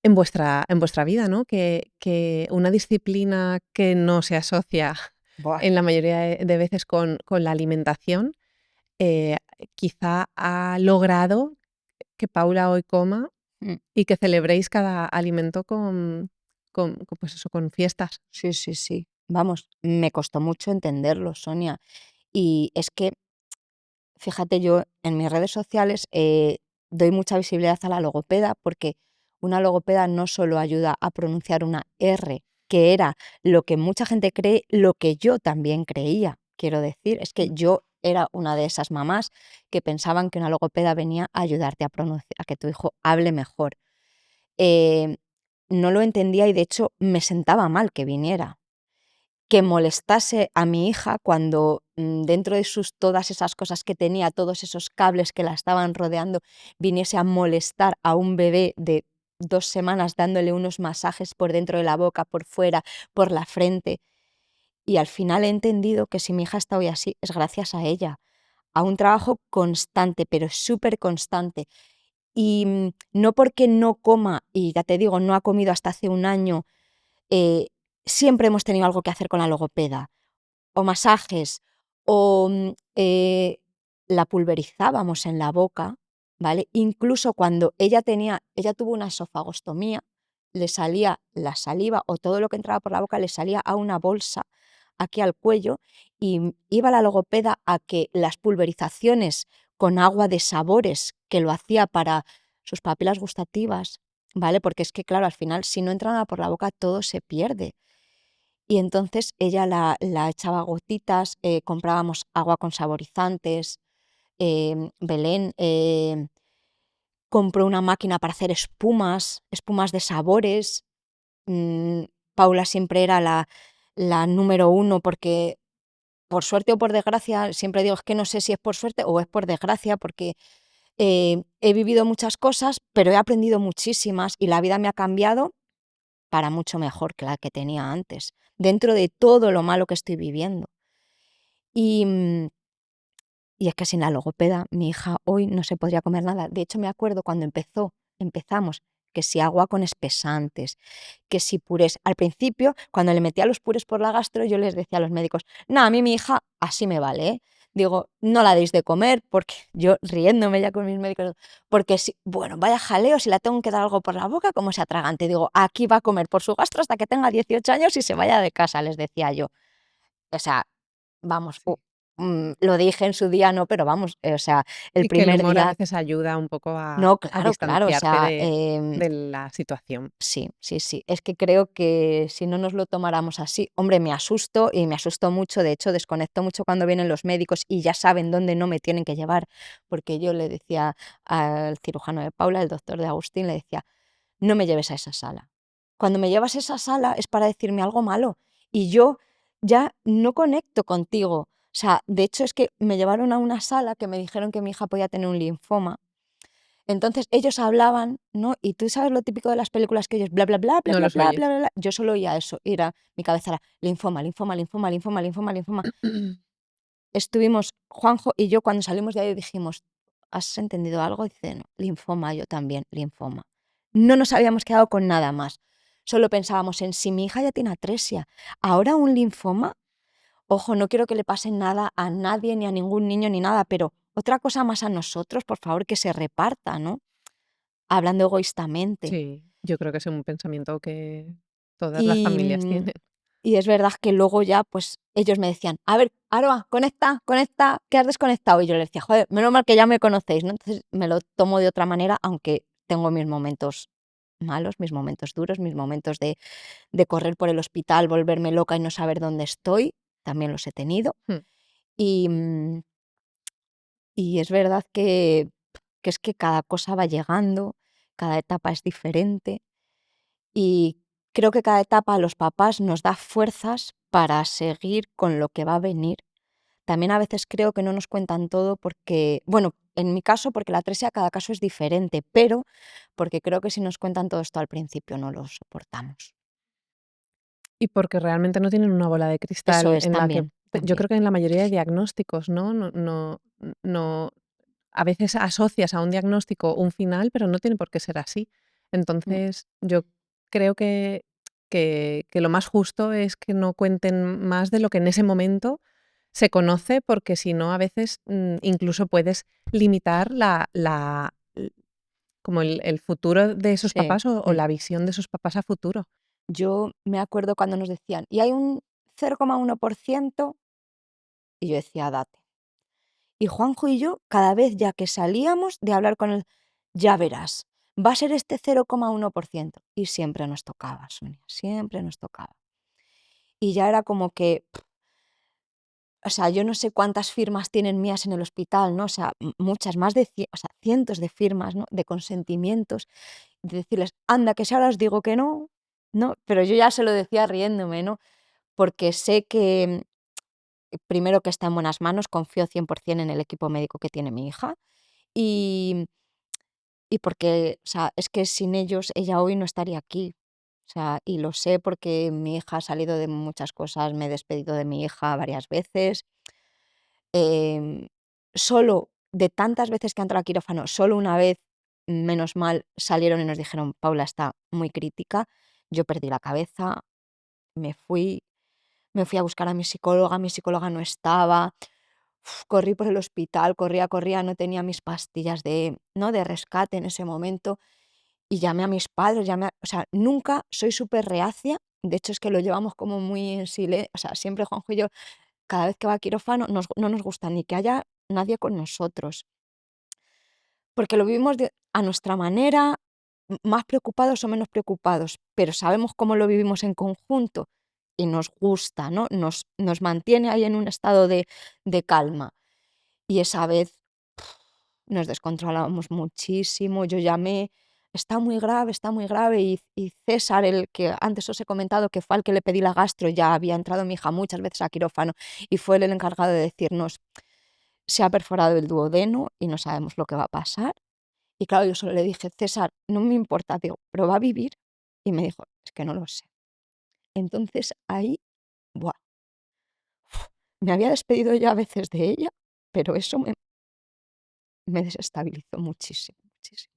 en vuestra vida, ¿no? Que una disciplina que no se asocia buah, en la mayoría de veces con la alimentación, eh, quizá ha logrado que Paula hoy coma mm, y que celebréis cada alimento pues eso, con fiestas. sí, sí, sí. Vamos, me costó mucho entenderlo, Sonia. Y es que, fíjate, yo en mis redes sociales doy mucha visibilidad a la logopeda porque una logopeda no solo ayuda a pronunciar una R, que era lo que mucha gente cree, lo que yo también creía. Quiero decir, es que Mm. yo era una de esas mamás que pensaban que una logopeda venía a ayudarte a pronunciar, a que tu hijo hable mejor. Eh, no lo entendía y de hecho me sentaba mal que viniera. Que molestase a mi hija cuando, dentro de sus todas esas cosas que tenía, todos esos cables que la estaban rodeando, viniese a molestar a un bebé de 2 semanas dándole unos masajes por dentro de la boca, por fuera, por la frente. Y al final he entendido que si mi hija está hoy así es gracias a ella, a un trabajo constante, pero súper constante. Y, no porque no coma, y ya te digo, no ha comido hasta hace 1 año, eh, siempre hemos tenido algo que hacer con la logopeda, o masajes, o, la pulverizábamos en la boca, ¿vale? Incluso cuando ella tuvo una esofagostomía, le salía la saliva o todo lo que entraba por la boca le salía a una bolsa aquí al cuello y iba la logopeda a que las pulverizaciones con agua de sabores, que lo hacía para sus papilas gustativas, ¿vale? Porque es que, claro, al final, si no entra nada por la boca, todo se pierde. Y entonces ella la echaba gotitas, comprábamos agua con saborizantes, Belén, compró una máquina para hacer espumas de sabores. mm, Paula siempre era la número uno porque, por suerte o por desgracia, siempre digo, es que no sé si es por suerte o es por desgracia, porque he vivido muchas cosas, pero he aprendido muchísimas y la vida me ha cambiado para mucho mejor que la que tenía antes, dentro de todo lo malo que estoy viviendo. Y, y es que sin la logopeda, mi hija hoy no se podría comer nada. De hecho, me acuerdo cuando empezamos, que si agua con espesantes, que si purés. Al principio, cuando le metía los purés por la gastro, yo les decía a los médicos, no, a mí mi hija así me vale, ¿eh? Digo, no la deis de comer, porque yo riéndome ya con mis médicos, porque si, bueno, vaya jaleo, si la tengo que dar algo por la boca, como se atragante. Digo, aquí va a comer por su gastro hasta que tenga 18 años y se vaya de casa, les decía yo. O sea, vamos, Sí. lo dije en su día, no, pero vamos, o sea, el Y que el primer humor a día veces ayuda un poco no, a claro, claro, o distanciarte sea, de la situación. sí, sí, sí. Es que creo que si no nos lo tomáramos así, hombre, me asusto y me asusto mucho, de hecho, desconecto mucho cuando vienen los médicos y ya saben dónde no me tienen que llevar, porque yo le decía al cirujano de Paula, el doctor de Agustín, le decía: "No me lleves a esa sala. Cuando me llevas a esa sala es para decirme algo malo y yo ya no conecto contigo". O sea, de hecho, es que me llevaron a una sala que me dijeron que mi hija podía tener un linfoma. Entonces ellos hablaban, ¿no? Y tú sabes lo típico de las películas que oyes bla, bla, bla, bla, No bla, los bla, bla, oyes. bla, bla. Yo solo oía eso, y era mi cabeza era linfoma, linfoma, linfoma, linfoma, linfoma, linfoma. Estuvimos, Juanjo y yo, cuando salimos de ahí dijimos: "¿Has entendido algo?". Dice: "No, linfoma", yo también, linfoma. No nos habíamos quedado con nada más. Solo pensábamos en si mi hija ya tiene atresia, ahora un linfoma, ojo, no quiero que le pase nada a nadie, ni a ningún niño, ni nada, pero otra cosa más a nosotros, por favor, que se reparta, ¿no? Hablando egoístamente. Sí, yo creo que es un pensamiento que todas las Y, familias tienen. y es verdad que luego ya, pues, ellos me decían: "A ver, Aroa, conecta, conecta, que has desconectado". Y yo les decía: "Joder, menos mal que ya me conocéis", ¿no? Entonces me lo tomo de otra manera, aunque tengo mis momentos malos, mis momentos duros, mis momentos de correr por el hospital, volverme loca y no saber dónde estoy, también los he tenido. Mm. Y, y es verdad que es que cada cosa va llegando, cada etapa es diferente. Y creo que cada etapa a los papás nos da fuerzas para seguir con lo que va a venir. También a veces creo que no nos cuentan todo porque, bueno, en mi caso, porque la atresia cada caso es diferente, pero porque creo que si nos cuentan todo esto al principio no lo soportamos. Y porque realmente no tienen una bola de Eso cristal es en la que también, yo también. creo que en la mayoría de diagnósticos, ¿no? No a veces asocias a un diagnóstico un final, pero no tiene por qué ser así. Mm, Entonces, yo creo que lo más justo es que no cuenten más de lo que en ese momento se conoce, porque si no, a veces, incluso puedes limitar como el futuro de esos sí. papás o Mm. la visión de esos papás a futuro. Yo me acuerdo cuando nos decían, y hay un 0,1%, y yo decía, date. Y Juanjo y yo, cada vez ya que salíamos de hablar con él, ya verás, va a ser este 0,1%. Y siempre nos tocaba, Sonia, siempre nos tocaba. Y ya era como que, o sea, yo no sé cuántas firmas tienen mías en el hospital, ¿no? O sea, muchas, más de o sea, cientos de firmas, ¿no? De consentimientos, de decirles, anda, que si ahora os digo que no, no, pero yo ya se lo decía riéndome, ¿no? Porque sé que, primero, que está en buenas manos, confío 100% en el equipo médico que tiene mi hija. Y Y porque, o sea, es que sin ellos ella hoy no estaría aquí. O sea, y lo sé porque mi hija ha salido de muchas cosas, me he despedido de mi hija varias veces. Em, Solo de tantas veces que ha entrado a quirófano, solo una vez, menos mal, salieron y nos dijeron: "Paula está muy crítica". Yo perdí la cabeza, me fui, me fui a buscar a mi psicóloga no estaba. Corrí por el hospital, corría, corría, no tenía mis pastillas de, ¿no? De rescate en ese momento. Y llamé a mis padres, o sea, nunca soy súper reacia. De hecho, es que lo llevamos como muy en silencio. O sea, siempre Juanjo y yo, cada vez que va a quirófano, no nos gusta ni que haya nadie con nosotros, porque lo vivimos a nuestra manera, más preocupados o menos preocupados, pero sabemos cómo lo vivimos en conjunto y nos gusta, ¿no? Nos mantiene ahí en un estado de calma. Y esa vez nos descontrolábamos muchísimo. Yo llamé, está muy grave. Y César, el que antes os he comentado que fue al que le pedí la gastro, ya había entrado mi hija muchas veces a quirófano y fue él el encargado de decirnos, se ha perforado el duodeno y no sabemos lo que va a pasar. Y claro, yo solo le dije, César, no me importa, digo, pero va a vivir. Y me dijo, es que no lo sé. Entonces ahí, buah, me había despedido ya a veces de ella, pero eso me desestabilizó muchísimo, muchísimo.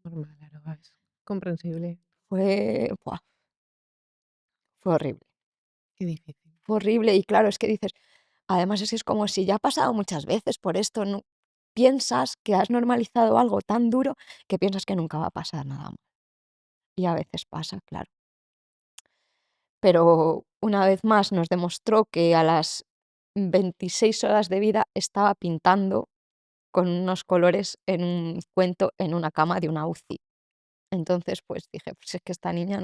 Normal, claro, es comprensible. Buah, fue horrible, Qué difícil. fue horrible. Y claro, es que dices, además es que es como si ya ha pasado muchas veces por esto, ¿no? Piensas que has normalizado algo tan duro que piensas que nunca va a pasar nada más. Y a veces pasa, claro. Pero una vez más nos demostró que a las 26 horas de vida estaba pintando con unos colores en un cuento en una cama de una UCI. Entonces, pues dije: "Pues es que esta niña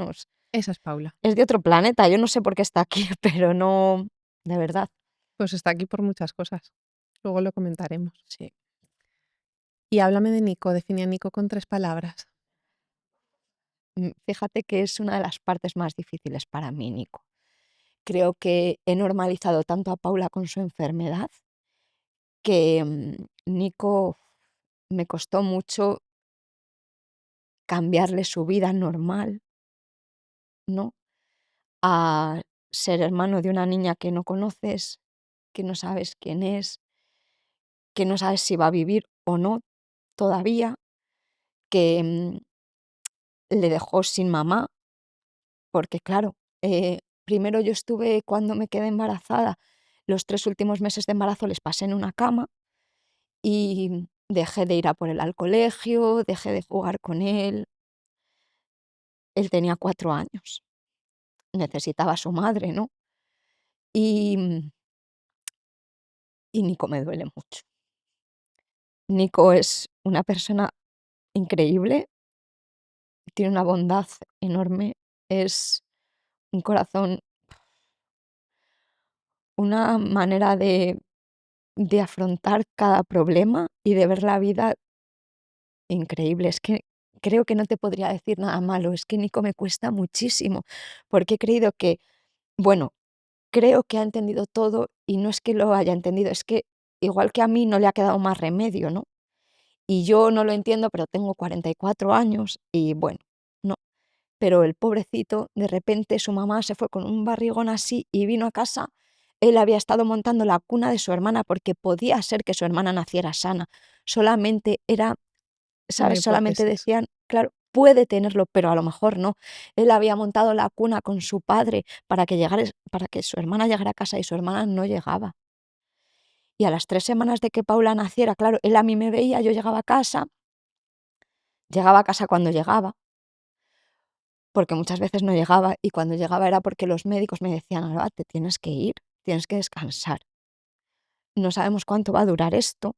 Esa es Paula. es de otro planeta, yo no sé por qué está aquí", pero no, de verdad, Pues está aquí por muchas cosas. Luego lo comentaremos. sí. Y háblame de Nico, define a Nico con 3 palabras. Fíjate que es una de las partes más difíciles para mí, Nico. Creo que he normalizado tanto a Paula con su enfermedad que, Nico me costó mucho cambiarle su vida normal, ¿no? A ser hermano de una niña que no conoces, que no sabes quién es, que no sabes si va a vivir o no todavía, que, le dejó sin mamá, porque claro, primero yo estuve cuando me quedé embarazada, los 3 últimos meses de embarazo les pasé en una cama y dejé de ir a por él al colegio, dejé de jugar con él. Él tenía 4 años, necesitaba a su madre, ¿no? Y, y Nico me duele mucho. Nico es una persona increíble, tiene una bondad enorme, es un corazón, una manera de afrontar cada problema y de ver la vida increíble. Es que creo que no te podría decir nada malo, es que Nico me cuesta muchísimo, porque he creído que, bueno, creo que ha entendido todo y no es que lo haya entendido, es que igual que a mí no le ha quedado más remedio, ¿no? Y yo no lo entiendo, pero tengo 44 años y bueno, no. Pero el pobrecito, de repente su mamá se fue con un barrigón así y vino a casa. Él había estado montando la cuna de su hermana porque podía ser que su hermana naciera sana. Solamente era, Una ¿sabes? Solamente hipótesis. decían, claro, puede tenerlo, pero a lo mejor no. Él había montado la cuna con su padre para que su hermana llegara a casa y su hermana no llegaba. Y a las 3 semanas de que Paula naciera, claro, él a mí me veía, yo llegaba a casa cuando llegaba, porque muchas veces no llegaba y cuando llegaba era porque los médicos me decían: "Alba, te tienes que ir, tienes que descansar. No sabemos cuánto va a durar esto,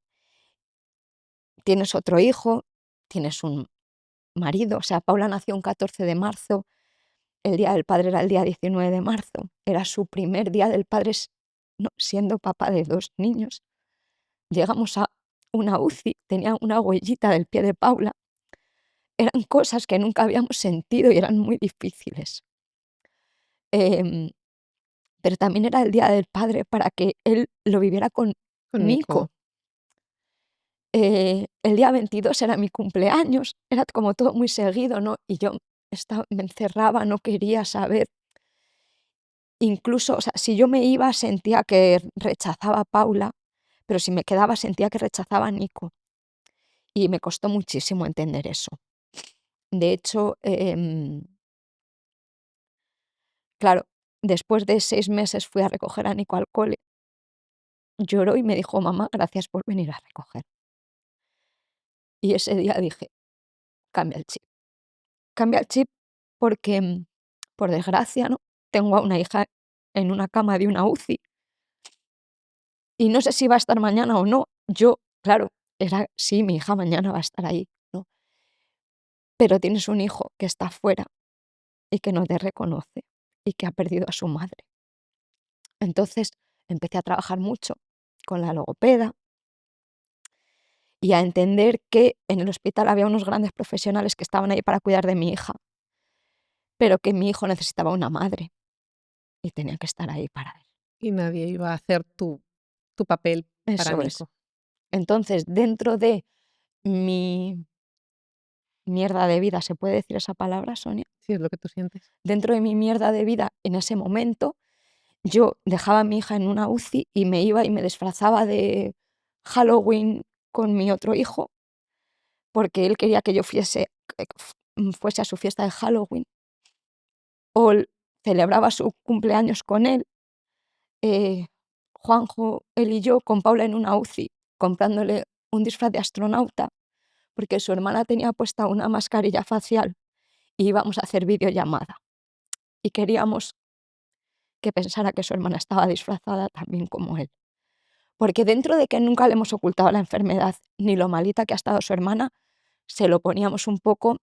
tienes otro hijo, tienes un marido". O sea, Paula nació un 14 de marzo, el Día del Padre era el día 19 de marzo, era su primer día del padre no, siendo papá de 2 niños. Llegamos a una UCI, tenía una huellita del pie de Paula. Eran cosas que nunca habíamos sentido y eran muy difíciles. Em, pero también era el Día del Padre para que él lo viviera con Con Nico. Nico. El día 22 era mi cumpleaños, era como todo muy seguido, ¿no? Y yo me encerraba, no quería saber. Incluso, o sea, si yo me iba sentía que rechazaba a Paula, pero si me quedaba sentía que rechazaba a Nico. Y me costó muchísimo entender eso. De hecho, claro, después de 6 meses fui a recoger a Nico al cole. Lloró y me dijo: "Mamá, gracias por venir a recoger". Y ese día dije: "Cambia el chip". Cambia el chip porque, por desgracia, ¿no?, tengo a una hija en una cama de una UCI y no sé si va a estar mañana o no. Yo, claro, era: "Sí, mi hija mañana va a estar ahí", ¿no? Pero tienes un hijo que está fuera y que no te reconoce y que ha perdido a su madre. Entonces, empecé a trabajar mucho con la logopeda y a entender que en el hospital había unos grandes profesionales que estaban ahí para cuidar de mi hija, pero que mi hijo necesitaba una madre y tenía que estar ahí para él. Y nadie iba a hacer tu papel para Eso es. Nico. Entonces, dentro de mi mierda de vida, ¿se puede decir esa palabra, Sonia? Si es lo que tú sientes. Dentro de mi mierda de vida, en ese momento, yo dejaba a mi hija en una UCI y me iba y me disfrazaba de Halloween con mi otro hijo, porque él quería que yo fuese a su fiesta de Halloween, o celebraba su cumpleaños con él, eh, Juanjo, él y yo, con Paula en una UCI, comprándole un disfraz de astronauta, porque su hermana tenía puesta una mascarilla facial y íbamos a hacer videollamada. Y queríamos que pensara que su hermana estaba disfrazada también como él. Porque dentro de que nunca le hemos ocultado la enfermedad ni lo malita que ha estado su hermana, se lo poníamos un poco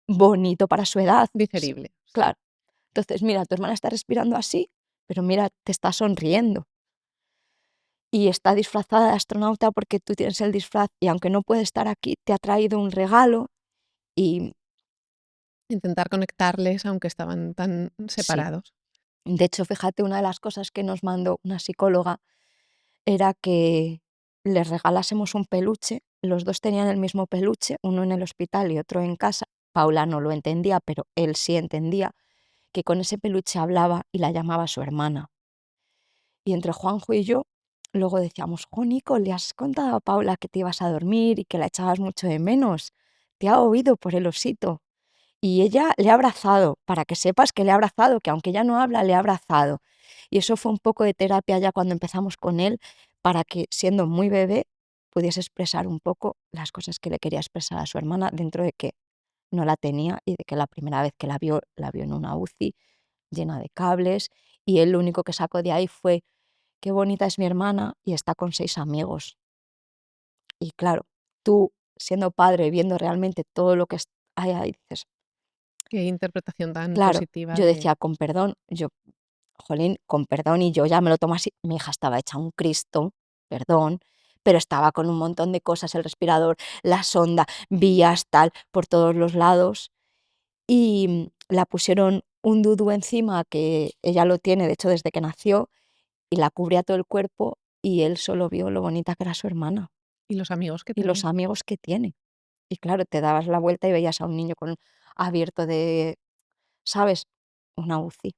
bonito para su edad. Digerible, sí. Claro. Entonces, mira, tu hermana está respirando así, pero mira, te está sonriendo. Y está disfrazada de astronauta porque tú tienes el disfraz y aunque no puede estar aquí, te ha traído un regalo y Intentar conectarles aunque estaban tan sí. separados. De hecho, fíjate, una de las cosas que nos mandó una psicóloga era que les regalásemos un peluche. Los dos tenían el mismo peluche, uno en el hospital y otro en casa. Paula no lo entendía, pero él sí entendía que con ese peluche hablaba y la llamaba su hermana. Y entre Juanjo y yo, luego decíamos: «Jo, Nico, ¿le has contado a Paula que te ibas a dormir y que la echabas mucho de menos? Te ha oído por el osito». Y ella le ha abrazado, para que sepas que le ha abrazado, que aunque ella no habla, le ha abrazado. Y eso fue un poco de terapia ya cuando empezamos con él, para que, siendo muy bebé, pudiese expresar un poco las cosas que le quería expresar a su hermana, dentro de que no la tenía y de que la primera vez que la vio en una UCI llena de cables, y él lo único que sacó de ahí fue: «Qué bonita es mi hermana y está con 6 amigos». Y claro, tú, siendo padre, viendo realmente todo lo que hay ahí, dices: Qué interpretación tan «Claro». positiva Yo de decía: «Con perdón», yo, jolín, con perdón, y yo ya me lo tomo así. Mi hija estaba hecha un Cristo, perdón, pero estaba con un montón de cosas, el respirador, la sonda, vías, tal, por todos los lados. Y la pusieron un dudú encima, que ella lo tiene, de hecho, desde que nació, y la cubría todo el cuerpo, y él solo vio lo bonita que era su hermana y los amigos que y los tenía. amigos que tiene. Y claro, te dabas la vuelta y veías a un niño con abierto de, ¿sabes? Una UCI,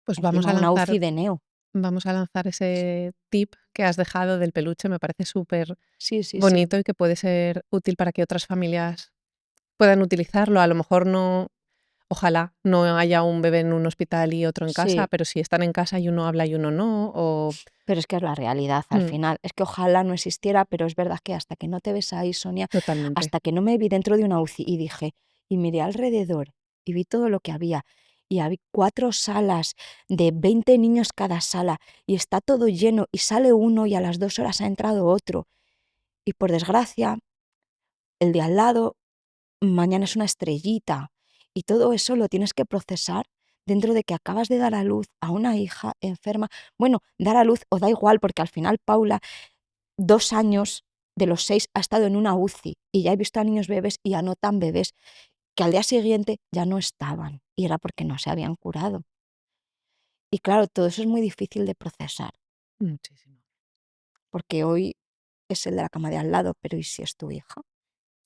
Pues encima una UCI de neo. vamos a lanzar ese tip que has dejado del peluche, me parece súper Sí, sí, sí. bonito y que puede ser útil para que otras familias puedan utilizarlo. A lo mejor no, ojalá no haya un bebé en un hospital y otro en casa, Sí, pero si están en casa y uno habla y uno no, o pero es que es la realidad al mm, final. Es que ojalá no existiera, pero es verdad que hasta que no te ves ahí, Sonia, totalmente. hasta que no me vi dentro de una UCI y dije, y miré alrededor y vi todo lo que había, y había 4 salas de 20 niños cada sala, y está todo lleno, y sale uno y a las 2 horas ha entrado otro. Y por desgracia, el de al lado mañana es una estrellita, y todo eso lo tienes que procesar dentro de que acabas de dar a luz a una hija enferma. Bueno, dar a luz o da igual, porque al final Paula, 2 años de los 6 ha estado en una UCI, y ya he visto a niños bebés y a no tan bebés que al día siguiente ya no estaban, y era porque no se habían curado. Y claro, todo eso es muy difícil de procesar, Muchísimo. porque hoy es el de la cama de al lado, pero ¿y si es tu hija?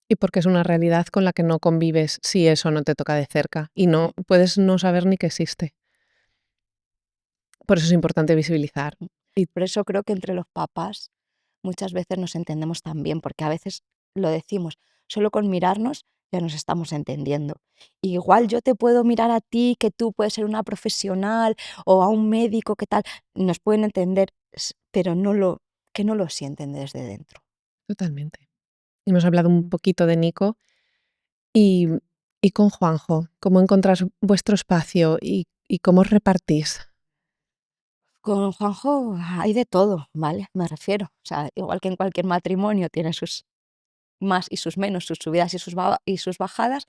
Y porque es una realidad con la que no convives si eso no te toca de cerca y no puedes no saber ni que existe. Por eso es importante visibilizar. Y Por eso creo que entre los papás muchas veces nos entendemos tan bien, porque a veces lo decimos, solo con mirarnos ya nos estamos entendiendo. Igual yo te puedo mirar a ti, que tú puedes ser una profesional, o a un médico, que tal, nos pueden entender, pero que no lo sienten desde dentro. totalmente. Hemos hablado un poquito de Nico y, y con Juanjo, ¿cómo encontrás vuestro espacio y cómo os repartís? Con Juanjo hay de todo, ¿vale? Me refiero. O sea, igual que en cualquier matrimonio tiene sus más y sus menos, sus subidas y y sus bajadas.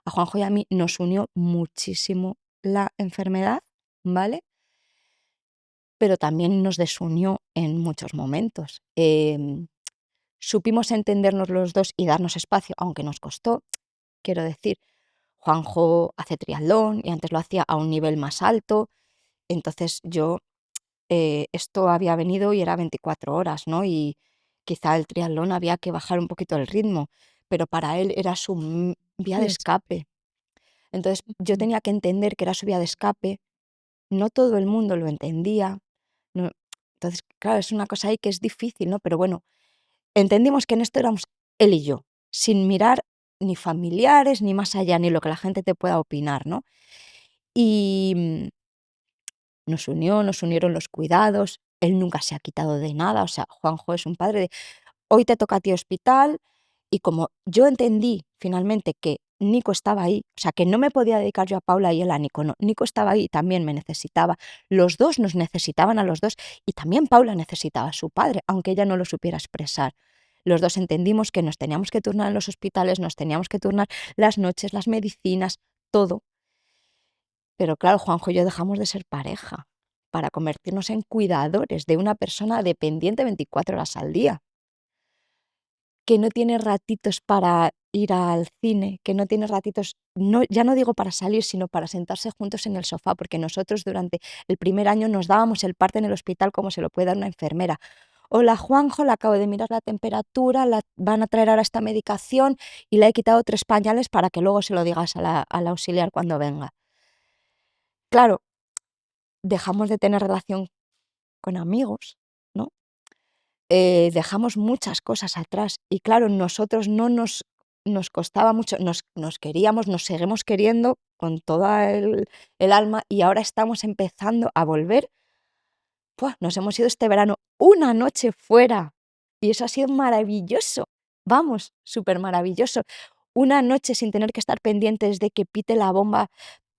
A Juanjo y a mí nos unió muchísimo la enfermedad, ¿vale? Pero también nos desunió en muchos momentos. Supimos entendernos los dos y darnos espacio, aunque nos costó. Quiero decir, Juanjo hace triatlón y antes lo hacía a un nivel más alto. Entonces yo, esto había venido y era 24 horas, ¿no? Y quizá el triatlón había que bajar un poquito el ritmo, pero para él era su vía de Bien, escape. Entonces yo mm, tenía que entender que era su vía de escape. No todo el mundo lo entendía. No, entonces, claro, es una cosa ahí que es difícil, ¿no? Pero bueno, entendimos que en esto éramos él y yo, sin mirar ni familiares, ni más allá, ni lo que la gente te pueda opinar, ¿no? Y nos unió, nos unieron los cuidados. Él nunca se ha quitado de nada. O sea, Juanjo es un padre de, hoy te toca a ti hospital. Y como yo entendí finalmente que Nico estaba ahí, o sea, que no me podía dedicar yo a Paula y él a Nico, no, Nico estaba ahí y también me necesitaba, los dos nos necesitaban a los dos y también Paula necesitaba a su padre, aunque ella no lo supiera expresar. Los dos entendimos que nos teníamos que turnar en los hospitales, nos teníamos que turnar las noches, las medicinas, todo. Pero claro, Juanjo y yo dejamos de ser pareja para convertirnos en cuidadores de una persona dependiente 24 horas al día, que no tiene ratitos para ir al cine, que no tiene ratitos, no, ya no digo para salir, sino para sentarse juntos en el sofá, porque nosotros durante el primer año nos dábamos el parte en el hospital como se lo puede dar una enfermera. Hola Juanjo, le acabo de mirar la temperatura, la van a traer ahora esta medicación y le he quitado 3 pañales para que luego se lo digas al auxiliar cuando venga. Claro, dejamos de tener relación con amigos, ¿no? Dejamos muchas cosas atrás y claro, nosotros no nos costaba mucho, nos queríamos, nos seguimos queriendo con toda el alma y ahora estamos empezando a volver. ¡Buah! Nos hemos ido este verano una noche fuera y eso ha sido maravilloso. Vamos, súper maravilloso. Una noche sin tener que estar pendientes de que pite la bomba,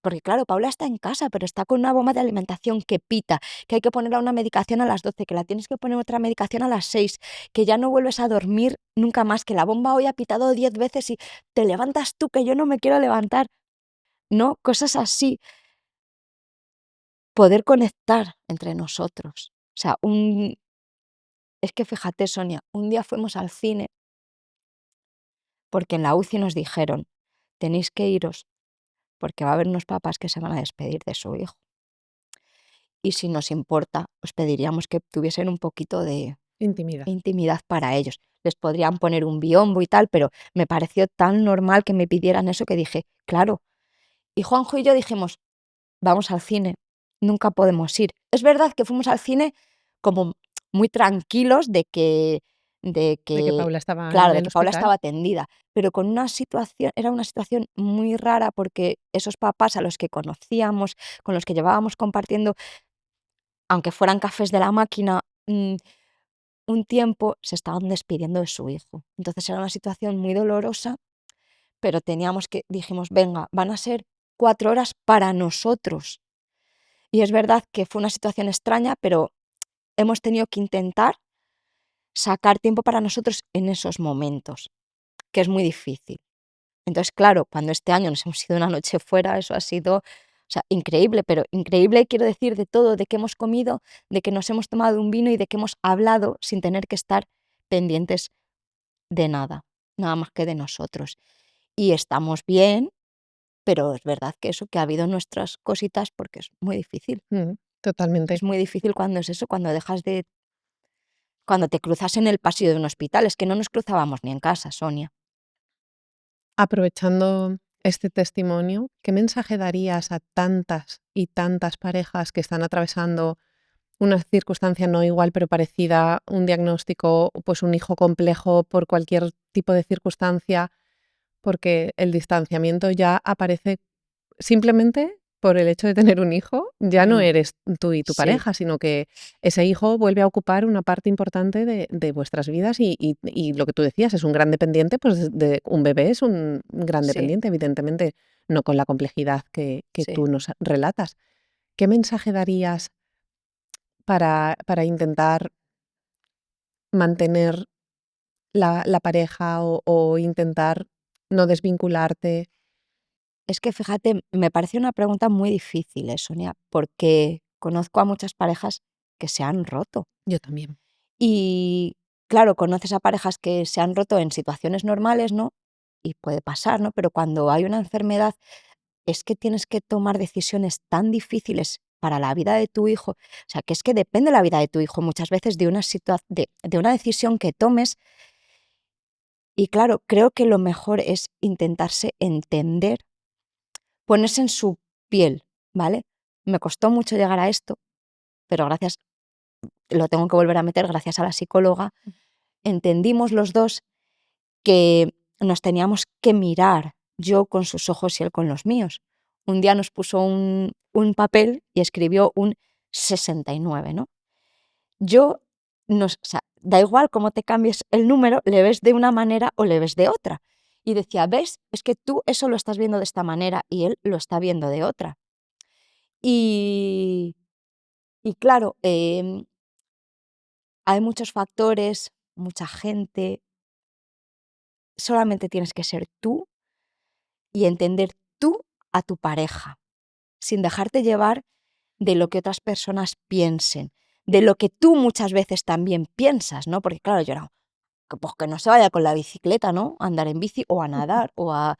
porque claro, Paula está en casa, pero está con una bomba de alimentación que pita, que hay que ponerle una medicación a las 12, que la tienes que poner otra medicación a las 6, que ya no vuelves a dormir nunca más, que la bomba hoy ha pitado 10 veces y te levantas tú, que yo no me quiero levantar. No, cosas así. Poder conectar entre nosotros. O sea, es que fíjate, Sonia, un día fuimos al cine porque en la UCI nos dijeron, tenéis que iros porque va a haber unos papás que se van a despedir de su hijo. Y si nos importa, os pediríamos que tuviesen un poquito de Intimidad. intimidad para ellos. Les podrían poner un biombo y tal, pero me pareció tan normal que me pidieran eso que dije, claro. Y Juanjo y yo dijimos, vamos al cine, nunca podemos ir. Es verdad que fuimos al cine como muy tranquilos de De que que, Paula estaba claro, en de el que Paula hospital. estaba atendida, pero con una situación, era una situación muy rara porque esos papás a los que conocíamos, con los que llevábamos compartiendo, aunque fueran cafés de la máquina, un tiempo se estaban despidiendo de su hijo. Entonces era una situación muy dolorosa, pero dijimos, venga, van a ser 4 horas para nosotros. Y es verdad que fue una situación extraña, pero hemos tenido que intentar sacar tiempo para nosotros en esos momentos, que es muy difícil. Entonces, claro, cuando este año nos hemos ido una noche fuera, eso ha sido, o sea, increíble, pero increíble quiero decir de todo, de que hemos comido, de que nos hemos tomado un vino y de que hemos hablado sin tener que estar pendientes de nada, nada más que de nosotros. Y estamos bien, pero es verdad que eso, que ha habido nuestras cositas porque es muy difícil. Totalmente. Es muy difícil cuando es eso, cuando te cruzas en el pasillo de un hospital. Es que no nos cruzábamos ni en casa, Sonia. Aprovechando este testimonio, ¿qué mensaje darías a tantas y tantas parejas que están atravesando una circunstancia no igual pero parecida, un diagnóstico, pues un hijo complejo por cualquier tipo de circunstancia, porque el distanciamiento ya aparece simplemente por el hecho de tener un hijo? Ya no Mm, eres tú y tu sí, pareja, sino que ese hijo vuelve a ocupar una parte importante de vuestras vidas y lo que tú decías, es un gran dependiente, pues un bebé es un gran sí, dependiente, evidentemente, no con la complejidad que sí. tú nos relatas. ¿Qué mensaje darías para intentar mantener la pareja o intentar no desvincularte? Es que fíjate, me parece una pregunta muy difícil, Sonia, porque conozco a muchas parejas que se han roto. Yo también. Y claro, conoces a parejas que se han roto en situaciones normales, ¿no? Y puede pasar, ¿no? Pero cuando hay una enfermedad, es que tienes que tomar decisiones tan difíciles para la vida de tu hijo. O sea, que es que depende la vida de tu hijo muchas veces de una decisión que tomes. Y claro, creo que lo mejor es intentarse entender, ponerse en su piel, ¿vale? Me costó mucho llegar a esto, pero lo tengo que volver a meter gracias a la psicóloga, entendimos los dos que nos teníamos que mirar, yo con sus ojos y él con los míos. Un día nos puso un papel y escribió un 69, ¿no? Yo, o sea, da igual cómo te cambies el número, le ves de una manera o le ves de otra. Y decía, ¿ves? Es que tú eso lo estás viendo de esta manera y él lo está viendo de otra. Y, y claro, hay muchos factores, mucha gente, solamente tienes que ser tú y entender tú a tu pareja, sin dejarte llevar de lo que otras personas piensen, de lo que tú muchas veces también piensas, ¿no? Porque claro, yo era, pues que no se vaya con la bicicleta, ¿no? A andar en bici o a nadar o a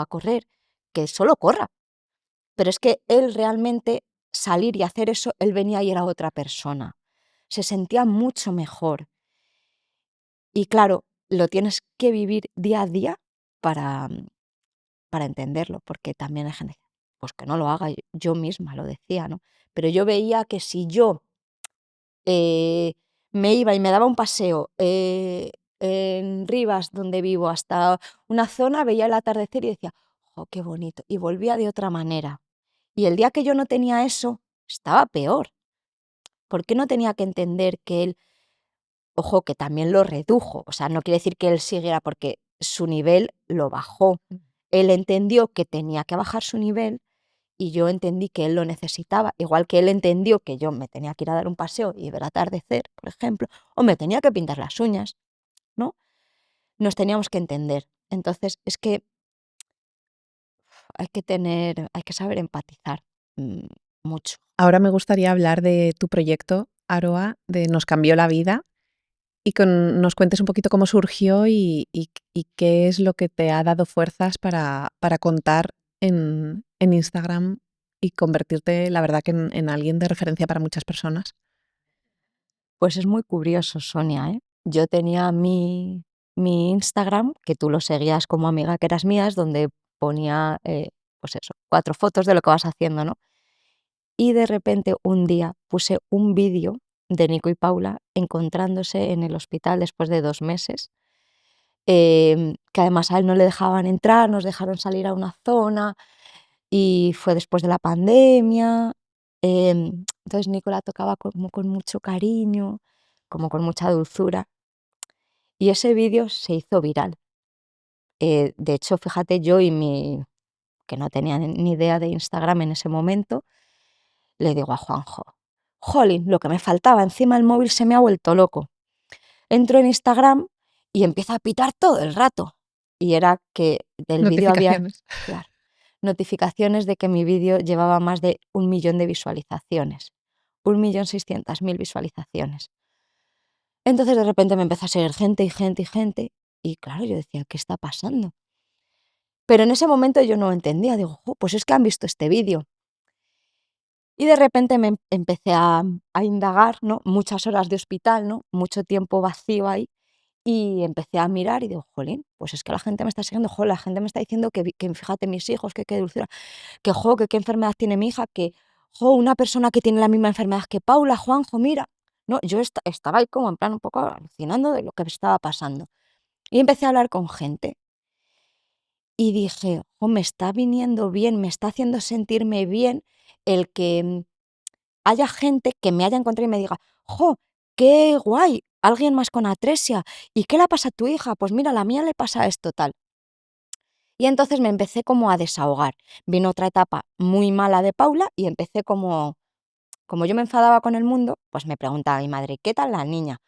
correr, que solo corra. Pero es que él realmente salir y hacer eso, él venía y era otra persona. Se sentía mucho mejor. Y claro, lo tienes que vivir día a día para, para entenderlo, porque también hay gente, pues que no lo haga, yo misma lo decía, ¿no? Pero yo veía que si yo eh, me iba y me daba un paseo en Rivas, donde vivo, hasta una zona, veía el atardecer y decía, ¡oh, qué bonito! Y volvía de otra manera. Y el día que yo no tenía eso, estaba peor, porque no tenía que entender que él, ojo, que también lo redujo, o sea, no quiere decir que él siguiera porque su nivel lo bajó. Él entendió que tenía que bajar su nivel y yo entendí que él lo necesitaba, igual que él entendió que yo me tenía que ir a dar un paseo y ver atardecer, por ejemplo, o me tenía que pintar las uñas, ¿no? Nos teníamos que entender. Entonces, es que hay que saber empatizar mm, mucho. Ahora me gustaría hablar de tu proyecto, Aroa, de Nos cambió la vida, y nos cuentes un poquito cómo surgió y qué es lo que te ha dado fuerzas para contar en Instagram y convertirte, la verdad, que en alguien de referencia para muchas personas. Pues es muy curioso, Sonia, ¿eh? Yo tenía mi Instagram, que tú lo seguías como amiga que eras mías, donde ponía, pues eso, 4 fotos de lo que vas haciendo, ¿no? Y de repente un día puse un vídeo de Nico y Paula encontrándose en el hospital después de 2 meses, que además a él no le dejaban entrar, nos dejaron salir a una zona y fue después de la pandemia. Entonces Nico la tocaba como con mucho cariño, como con mucha dulzura y ese vídeo se hizo viral. De hecho, fíjate, yo y mi que no tenía ni idea de Instagram en ese momento, le digo a Juanjo: "Jolín, lo que me faltaba, encima el móvil se me ha vuelto loco". Entro en Instagram y empieza a pitar todo el rato. Y era que del vídeo había, Notificaciones. claro, notificaciones de que mi vídeo llevaba más de 1 millón de visualizaciones, 1.600.000 visualizaciones. Entonces de repente me empezó a seguir gente y gente y gente y claro, yo decía: "¿Qué está pasando?". Pero en ese momento yo no entendía, digo: "Jo, pues es que han visto este vídeo". Y de repente me empecé a indagar, ¿no? Muchas horas de hospital, ¿no? Mucho tiempo vacío ahí. Y empecé a mirar y digo: "Jolín, pues es que la gente me está siguiendo, jo, la gente me está diciendo que fíjate mis hijos, que qué dulzura, que jo, que qué enfermedad tiene mi hija, que jo, una persona que tiene la misma enfermedad que Paula, Juanjo, mira". No, yo estaba ahí como en plan un poco alucinando de lo que me estaba pasando. Y empecé a hablar con gente y dije: "Jo, me está viniendo bien, me está haciendo sentirme bien el que haya gente que me haya encontrado y me diga: "Jo, qué guay, alguien más con atresia, ¿y qué le pasa a tu hija? Pues mira, a la mía le pasa esto, tal". Y entonces me empecé como a desahogar. Vino otra etapa muy mala de Paula y empecé como yo me enfadaba con el mundo, pues me preguntaba mi madre: "¿Qué tal la niña?".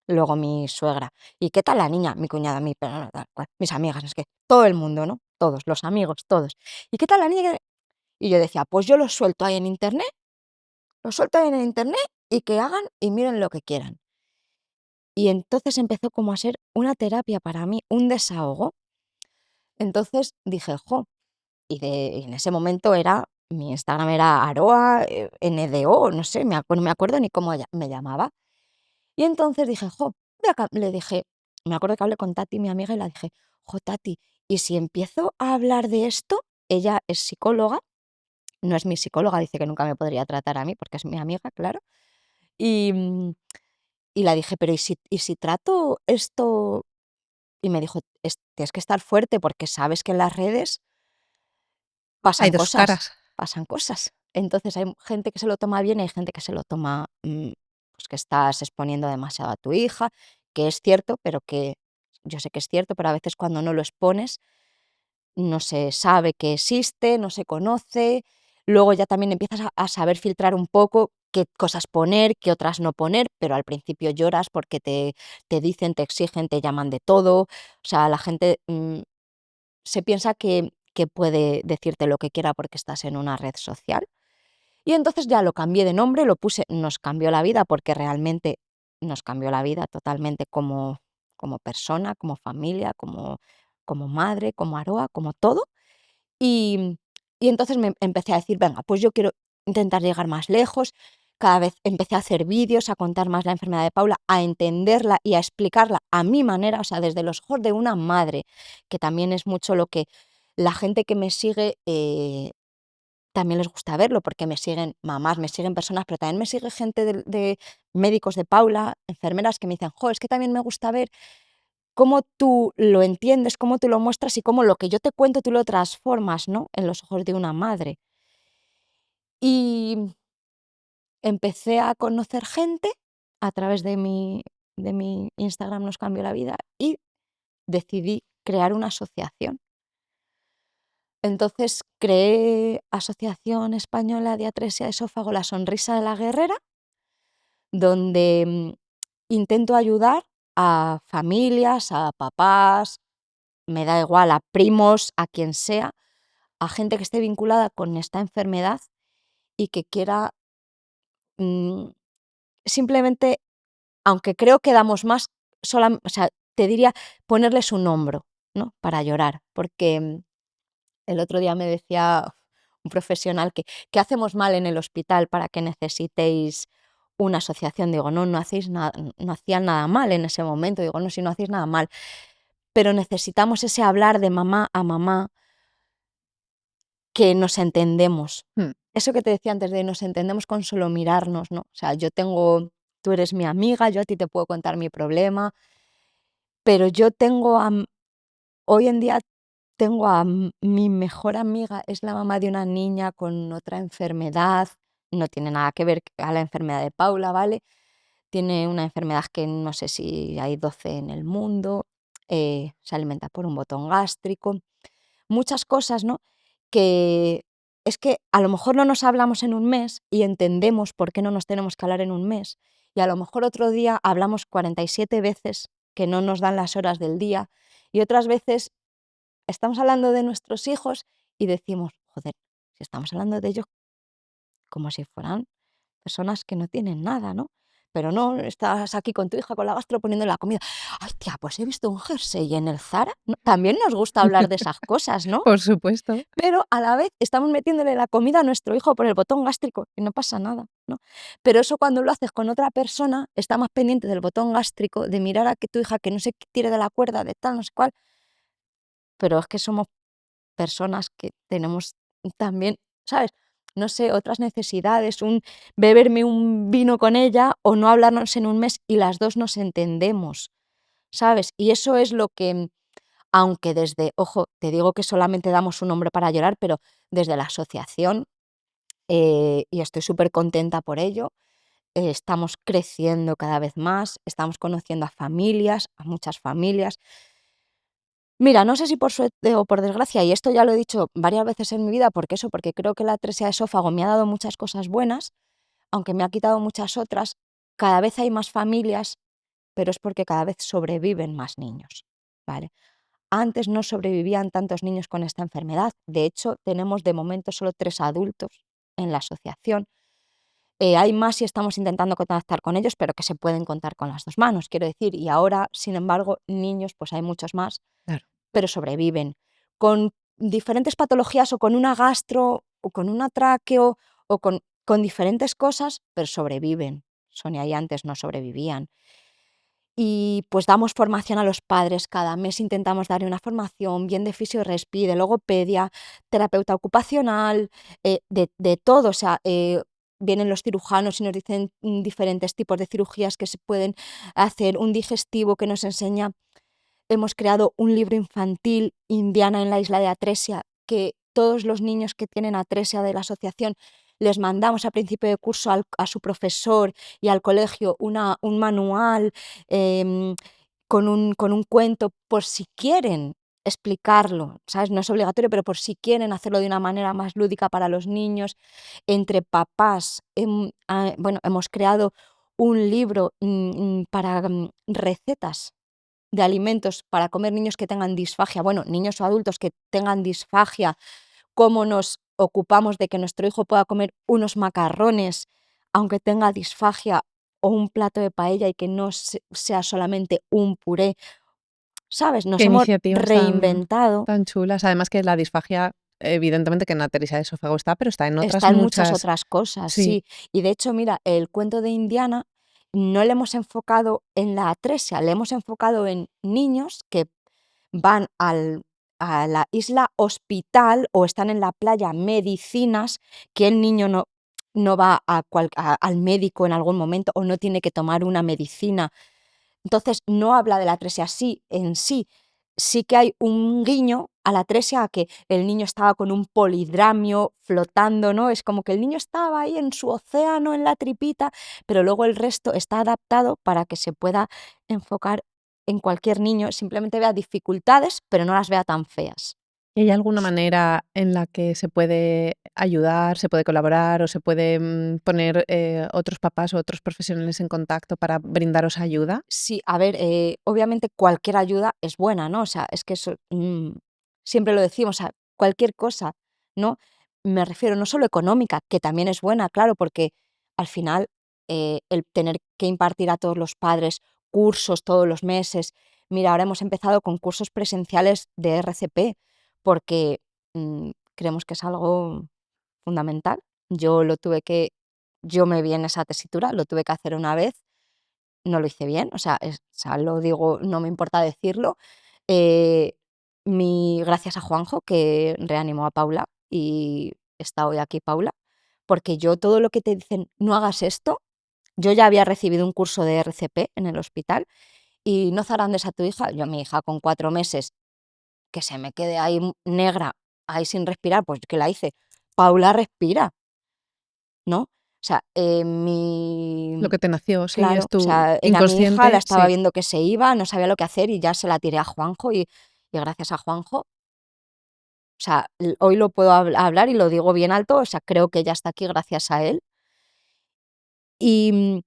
Luego mi suegra: "¿Y qué tal la niña?". Mi cuñada, mi tal cual, mis amigas, no sé qué, todo el mundo, ¿no? Todos, los amigos, todos. "¿Y qué tal la niña?". Y yo decía: "Pues yo lo suelto ahí en internet, lo suelto ahí en internet y que hagan y miren lo que quieran". Y entonces empezó como a ser una terapia para mí, un desahogo. Entonces dije: "Jo", y en ese momento era mi Instagram era Aroa, NDO, no sé, no me acuerdo ni cómo me llamaba. Y entonces dije: "Jo", le dije, me acuerdo que hablé con Tati, mi amiga, y le dije: "Jo, Tati, ¿y si empiezo a hablar de esto?". Ella es psicóloga, no es mi psicóloga, dice que nunca me podría tratar a mí porque es mi amiga, claro. Y, y la dije: "Pero ¿y si trato esto?". Y me dijo: Tienes que estar fuerte porque sabes que en las redes Hay pasan dos cosas, caras. pasan cosas". Entonces hay gente que se lo toma bien y hay gente que se lo toma, pues que estás exponiendo demasiado a tu hija, que es cierto, pero que yo sé que es cierto, pero a veces cuando no lo expones no se sabe que existe, no se conoce. Luego ya también empiezas a saber filtrar un poco qué cosas poner, qué otras no poner, pero al principio lloras porque te dicen, te exigen, te llaman de todo. O sea, la gente se piensa que puede decirte lo que quiera porque estás en una red social. Y entonces ya lo cambié de nombre, lo puse, nos cambió la vida porque realmente nos cambió la vida totalmente como persona, como familia, como madre, como Aroa, como todo. Y, y entonces me empecé a decir, venga, pues yo quiero intentar llegar más lejos. Cada vez empecé a hacer vídeos, a contar más la enfermedad de Paula, a entenderla y a explicarla a mi manera, o sea, desde los ojos de una madre, que también es mucho lo que la gente que me sigue también les gusta verlo, porque me siguen mamás, me siguen personas, pero también me sigue gente de médicos de Paula, enfermeras que me dicen, jo, es que también me gusta ver cómo tú lo entiendes, cómo tú lo muestras y cómo lo que yo te cuento tú lo transformas, ¿no?, en los ojos de una madre. Y empecé a conocer gente a través de mi Instagram Nos Cambió la Vida y decidí crear una asociación. Entonces creé Asociación Española de Atresia de Esófago La Sonrisa de la Guerrera, donde intento ayudar a familias, a papás, me da igual, a primos, a quien sea, a gente que esté vinculada con esta enfermedad y que quiera mm, simplemente, aunque creo que damos más, o sea, te diría ponerles un hombro, ¿no?, para llorar, porque el otro día me decía un profesional que ¿qué hacemos mal en el hospital para que necesitéis una asociación? Digo, no, no hacéis nada, no hacían nada mal en ese momento. Digo, no, si no hacéis nada mal, pero necesitamos ese hablar de mamá a mamá, que nos entendemos. Mm, Eso que te decía antes de nos entendemos con solo mirarnos, ¿no? O sea, tú eres mi amiga, yo a ti te puedo contar mi problema, pero yo tengo hoy en día tengo mi mejor amiga, es la mamá de una niña con otra enfermedad, no tiene nada que ver a la enfermedad de Paula, ¿vale? Tiene una enfermedad que no sé si hay 12 en el mundo, se alimenta por un botón gástrico, muchas cosas, ¿no? Que es que a lo mejor no nos hablamos en un mes y entendemos por qué no nos tenemos que hablar en un mes, y a lo mejor otro día hablamos 47 veces que no nos dan las horas del día, y otras veces estamos hablando de nuestros hijos y decimos, joder, si estamos hablando de ellos como si fueran personas que no tienen nada, ¿no? Pero no, estás aquí con tu hija, con la gastro, poniendo la comida. Ay, tía, pues he visto un jersey en el Zara, ¿no? También nos gusta hablar de esas cosas, ¿no? por supuesto. Pero a la vez estamos metiéndole la comida a nuestro hijo por el botón gástrico y no pasa nada, ¿no? Pero eso cuando lo haces con otra persona, está más pendiente del botón gástrico, de mirar a que tu hija que no se tire de la cuerda, de tal, no sé cuál, pero es que somos personas que tenemos también, ¿sabes? No sé, otras necesidades, beberme un vino con ella o no hablarnos en un mes y las dos nos entendemos, ¿sabes? Y eso es lo que, aunque ojo, te digo que solamente damos un nombre para llorar, pero desde la asociación, y estoy súper contenta por ello, estamos creciendo cada vez más, estamos conociendo a familias, a muchas familias. Mira, no sé si por suerte o por desgracia, y esto ya lo he dicho varias veces en mi vida, porque creo que la atresia de esófago me ha dado muchas cosas buenas, aunque me ha quitado muchas otras, cada vez hay más familias, pero es porque cada vez sobreviven más niños, ¿vale? Antes no sobrevivían tantos niños con esta enfermedad, de hecho tenemos de momento solo 3 adultos en la asociación. Hay más y estamos intentando contactar con ellos, pero que se pueden contar con las 2 manos, quiero decir, y ahora, sin embargo, niños, pues hay muchos más, Claro. pero sobreviven, con diferentes patologías o con una gastro o con una tráqueo o con diferentes cosas, pero sobreviven. Sonia y antes no sobrevivían. Y pues damos formación a los padres, cada mes intentamos darle una formación bien de fisio-respi, de logopedia, terapeuta ocupacional, de todo, o sea, vienen los cirujanos y nos dicen diferentes tipos de cirugías que se pueden hacer, un digestivo que nos enseña. Hemos creado un libro infantil, Indiana en la isla de Atresia, que todos los niños que tienen atresia de la asociación les mandamos a principio de curso a su profesor y al colegio un manual, em, con un cuento, por si quieren explicarlo, ¿sabes? No es obligatorio, pero por si quieren hacerlo de una manera más lúdica para los niños. Entre papás, bueno, hemos creado un libro para recetas de alimentos para comer niños que tengan disfagia, bueno, niños o adultos que tengan disfagia, cómo nos ocupamos de que nuestro hijo pueda comer unos macarrones aunque tenga disfagia, o un plato de paella y que no sea solamente un puré, ¿sabes? Qué Nos hemos iniciativas reinventado. tan chulas. Además que la disfagia, evidentemente que en la atresia de esófago está, pero está en otras Está en muchas muchas. otras cosas, Sí, sí. Y de hecho, mira, el cuento de Indiana no le hemos enfocado en la atresia, le hemos enfocado en niños que van a la isla hospital o están en la playa medicinas, que el niño no va al médico en algún momento o no tiene que tomar una medicina. Entonces, no habla de la atresia sí en sí. Sí que hay un guiño a la atresia, a que el niño estaba con un polidramio flotando, ¿no? Es como que el niño estaba ahí en su océano, en la tripita, pero luego el resto está adaptado para que se pueda enfocar en cualquier niño, simplemente vea dificultades, pero no las vea tan feas. ¿y hay alguna manera en la que se puede ayudar, se puede colaborar o se puede, poner, otros papás o otros profesionales en contacto para brindaros ayuda? Sí, a ver, obviamente cualquier ayuda es buena, ¿no? O sea, es que eso, siempre lo decimos, o sea, cualquier cosa, ¿no? Me refiero no solo económica, que también es buena, claro, porque al final el tener que impartir a todos los padres cursos todos los meses. Mira, ahora hemos empezado con cursos presenciales de RCP, porque creemos que es algo fundamental. Yo me vi en esa tesitura, lo tuve que hacer una vez, no lo hice bien, o sea, lo digo, no me importa decirlo. Eh, gracias a Juanjo, que reanimó a Paula y está hoy aquí Paula, porque yo todo lo que te dicen, no hagas esto, yo ya había recibido un curso de RCP en el hospital y no zarandes a tu hija, yo a mi hija con 4 meses, que se me quede ahí negra, ahí sin respirar, pues que la hice. Paula respira, ¿no? O sea, Lo que te nació, sí, claro, es o tu sea, era mi hija, la inconsciente, estaba sí. viendo que se iba, no sabía lo que hacer y ya se la tiré a Juanjo y gracias a Juanjo, o sea, hoy lo puedo hablar y lo digo bien alto, o sea, creo que ella está aquí gracias a él. Y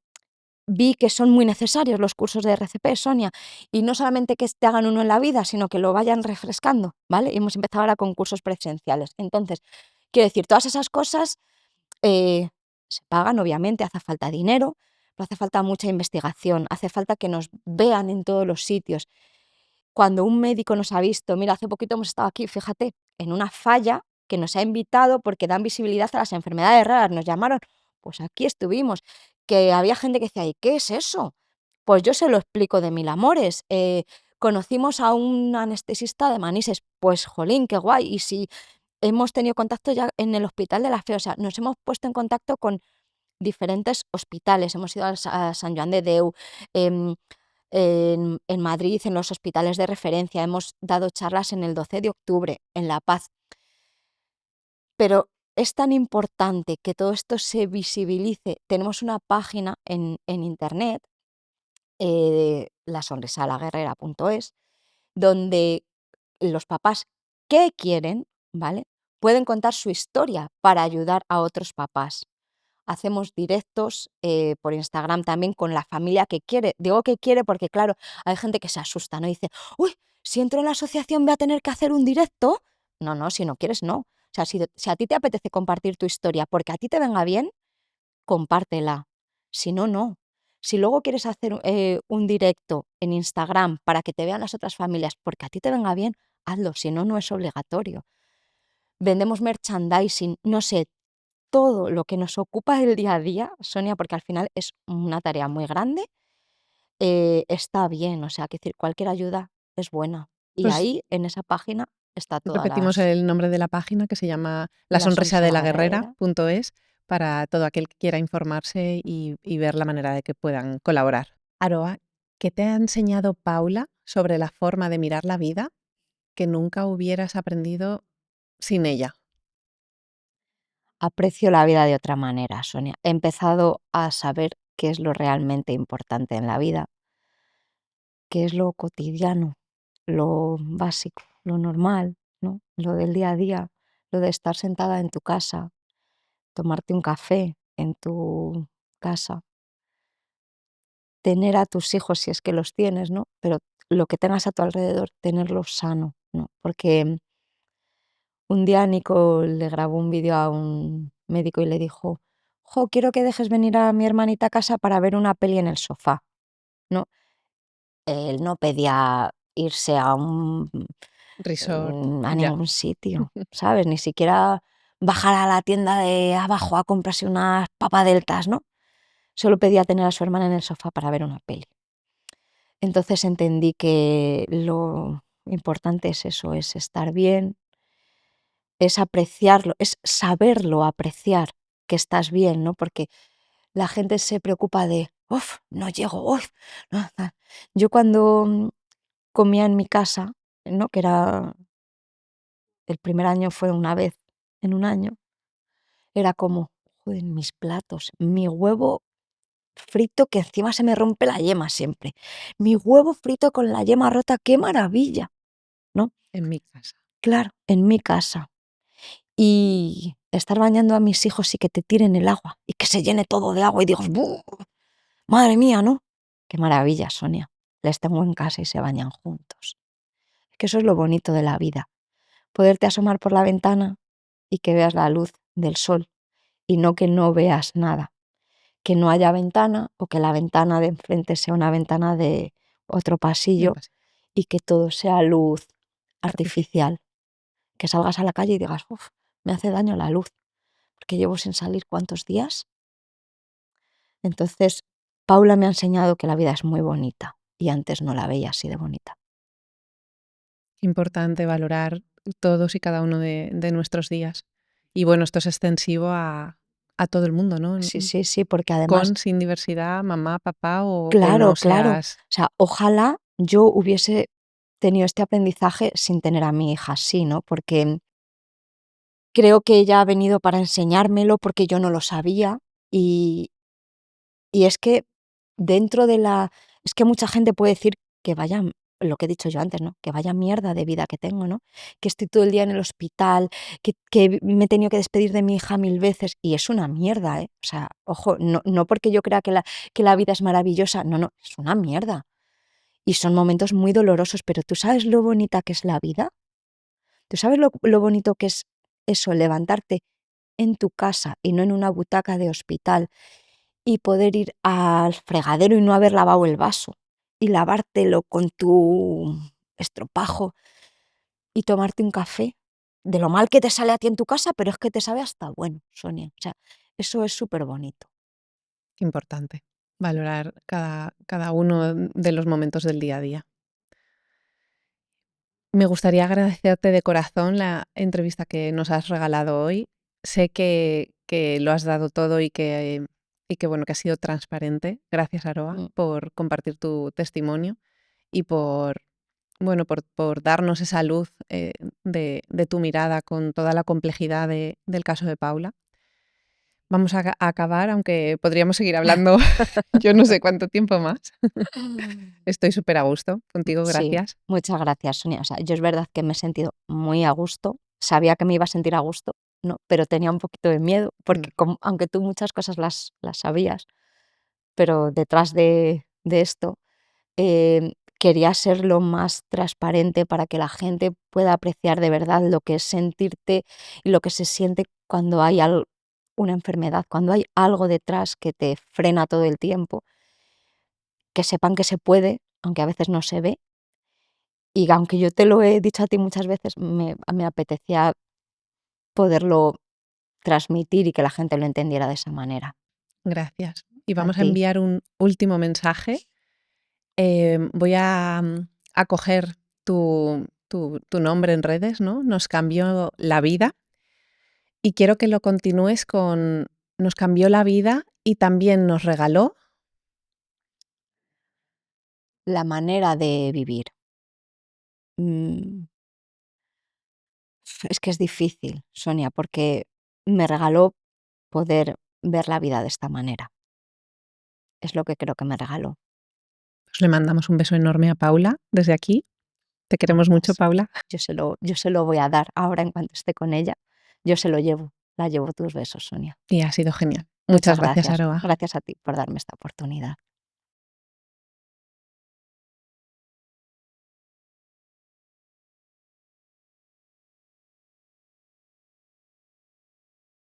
vi que son muy necesarios los cursos de RCP, Sonia, y no solamente que te hagan uno en la vida, sino que lo vayan refrescando, ¿vale? Y hemos empezado ahora con cursos presenciales. Entonces, quiero decir, todas esas cosas eh, se pagan, obviamente, hace falta dinero, pero hace falta mucha investigación, hace falta que nos vean en todos los sitios. Cuando un médico nos ha visto, mira, hace poquito hemos estado aquí, fíjate, en una falla que nos ha invitado porque dan visibilidad a las enfermedades raras, nos llamaron, pues aquí estuvimos, que había gente que decía, ¿y qué es eso? Pues yo se lo explico de mil amores. Conocimos a un anestesista de Manises, pues jolín, qué guay. Y si hemos tenido contacto ya en el hospital de la Fe, o sea, nos hemos puesto en contacto con diferentes hospitales, hemos ido a San Joan de Deu, em, en Madrid, en los hospitales de referencia, hemos dado charlas en el 12 de octubre, en La Paz, pero es tan importante que todo esto se visibilice. Tenemos una página en internet, lasonrisalaguerrera.es, donde los papás que quieren, ¿vale? Pueden contar su historia para ayudar a otros papás. Hacemos directos por Instagram también con la familia que quiere. Digo que quiere porque, claro, hay gente que se asusta, ¿no? Dice, uy, si entro en la asociación voy a tener que hacer un directo. No, no, si no quieres, no. O sea, si a ti te apetece compartir tu historia porque a ti te venga bien, compártela. Si no, no. Si luego quieres hacer un directo en Instagram para que te vean las otras familias porque a ti te venga bien, hazlo. Si no, no es obligatorio. Vendemos merchandising, no sé, todo lo que nos ocupa el día a día, Sonia, porque al final es una tarea muy grande, está bien, o sea, que decir, cualquier ayuda es buena. Y Pues ahí, en esa página, está todas repetimos el nombre de la página, que se llama la sonrisa de la guerrera. lasonrisadelaguerrera.es, para todo aquel que quiera informarse y ver la manera de que puedan colaborar. Aroa, ¿qué te ha enseñado Paula sobre la forma de mirar la vida que nunca hubieras aprendido sin ella? Aprecio la vida de otra manera, Sonia. He empezado a saber qué es lo realmente importante en la vida. que es lo cotidiano, lo básico, lo normal, ¿no? Lo del día a día, lo de estar sentada en tu casa, tomarte un café en tu casa, tener a tus hijos si es que los tienes, ¿no? Pero lo que tengas a tu alrededor, tenerlo sano, ¿no? Porque un día Nico le grabó un vídeo a un médico y le dijo: "Jo, quiero que dejes venir a mi hermanita a casa para ver una peli en el sofá", ¿no? Él no pedía irse Resort, a ya. ningún sitio, ¿sabes? Ni siquiera bajar a la tienda de abajo a comprarse unas papadeltas, ¿no? Solo pedía tener a su hermana en el sofá para ver una peli. Entonces entendí que lo importante es eso, es estar bien, es apreciarlo, es saberlo apreciar que estás bien, ¿no? Porque la gente se preocupa de: "Uf, no llego, uf, no", tal. Yo cuando comía en mi casa, ¿no? Que era el primer año fue una vez en un año, era como: "Joder, mis platos, mi huevo frito que encima se me rompe la yema siempre, mi huevo frito con la yema rota, qué maravilla", ¿no? En mi casa. Claro, en mi casa. Y estar bañando a mis hijos y que te tiren el agua y que se llene todo de agua y digo: "¡Bu! Madre mía", ¿no? Qué maravilla, Sonia. Les tengo en casa y se bañan juntos. Es que eso es lo bonito de la vida, poderte asomar por la ventana y que veas la luz del sol y no que no veas nada, que no haya ventana o que la ventana de enfrente sea una ventana de otro Me pasillo pasa. y que todo sea luz Artificial. artificial, que salgas a la calle y digas: "Uf, me hace daño la luz, porque llevo sin salir, ¿cuántos días?". Entonces, Paula me ha enseñado que la vida es muy bonita y antes no la veía así de bonita. Importante valorar todos y cada uno de nuestros días. Y bueno, esto es extensivo a todo el mundo, ¿no? Sí, sí, sí, porque además, Con, sin diversidad, mamá, papá o claro, no claro, o seas sea, ojalá yo hubiese tenido este aprendizaje sin tener a mi hija así, ¿no? Porque creo que ella ha venido para enseñármelo porque yo no lo sabía y es que dentro de la es que mucha gente puede decir que vaya lo que he dicho yo antes, ¿no? Que vaya mierda de vida que tengo, ¿no? Que estoy todo el día en el hospital, que me he tenido que despedir de mi hija 1000 veces, y es una mierda, ¿eh? O sea, ojo, no porque yo crea que la vida es maravillosa, no, no, es una mierda. Y son momentos muy dolorosos, pero ¿tú sabes lo bonita que es la vida? ¿Tú sabes lo bonito que es eso, levantarte en tu casa y no en una butaca de hospital y poder ir al fregadero y no haber lavado el vaso y lavártelo con tu estropajo y tomarte un café? De lo mal que te sale a ti en tu casa, pero es que te sabe hasta bueno, Sonia. O sea, eso es súper bonito. importante. Valorar cada uno de los momentos del día a día. Me gustaría agradecerte de corazón la entrevista que nos has regalado hoy. Sé que lo has dado todo y que, bueno, que has sido transparente. Gracias, Aroa, Mm. por compartir tu testimonio y por, bueno, por darnos esa luz de tu mirada con toda la complejidad del caso de Paula. Vamos a acabar, aunque podríamos seguir hablando yo no sé cuánto tiempo más. Estoy súper a gusto contigo, Sí, gracias. muchas gracias, Sonia. O sea, yo es verdad que me he sentido muy a gusto. Sabía que me iba a sentir a gusto, ¿no? Pero tenía un poquito de miedo, No, porque aunque tú muchas cosas las sabías, pero detrás de esto quería ser lo más transparente para que la gente pueda apreciar de verdad lo que es sentirte y lo que se siente cuando hay una enfermedad, cuando hay algo detrás que te frena todo el tiempo, que sepan que se puede, aunque a veces no se ve. Y aunque yo te lo he dicho a ti muchas veces, me apetecía poderlo transmitir y que la gente lo entendiera de esa manera. gracias. Y A vamos a ti. enviar un último mensaje. Voy a coger tu nombre en redes, ¿no? Nos cambió la vida y quiero que lo continúes con nos cambió la vida y también nos regaló. La manera de vivir. Mm, Es que es difícil, Sonia, porque me regaló poder ver la vida de esta manera. Es lo que creo que me regaló. Pues le mandamos un beso enorme a Paula desde aquí. Te queremos mucho, Gracias. Paula. Yo se lo voy a dar ahora en cuanto esté con ella. Yo se lo llevo. La llevo tus besos, Sonia. Y ha sido genial. Muchas Muchas gracias, gracias. Aroa. Gracias a ti por darme esta oportunidad.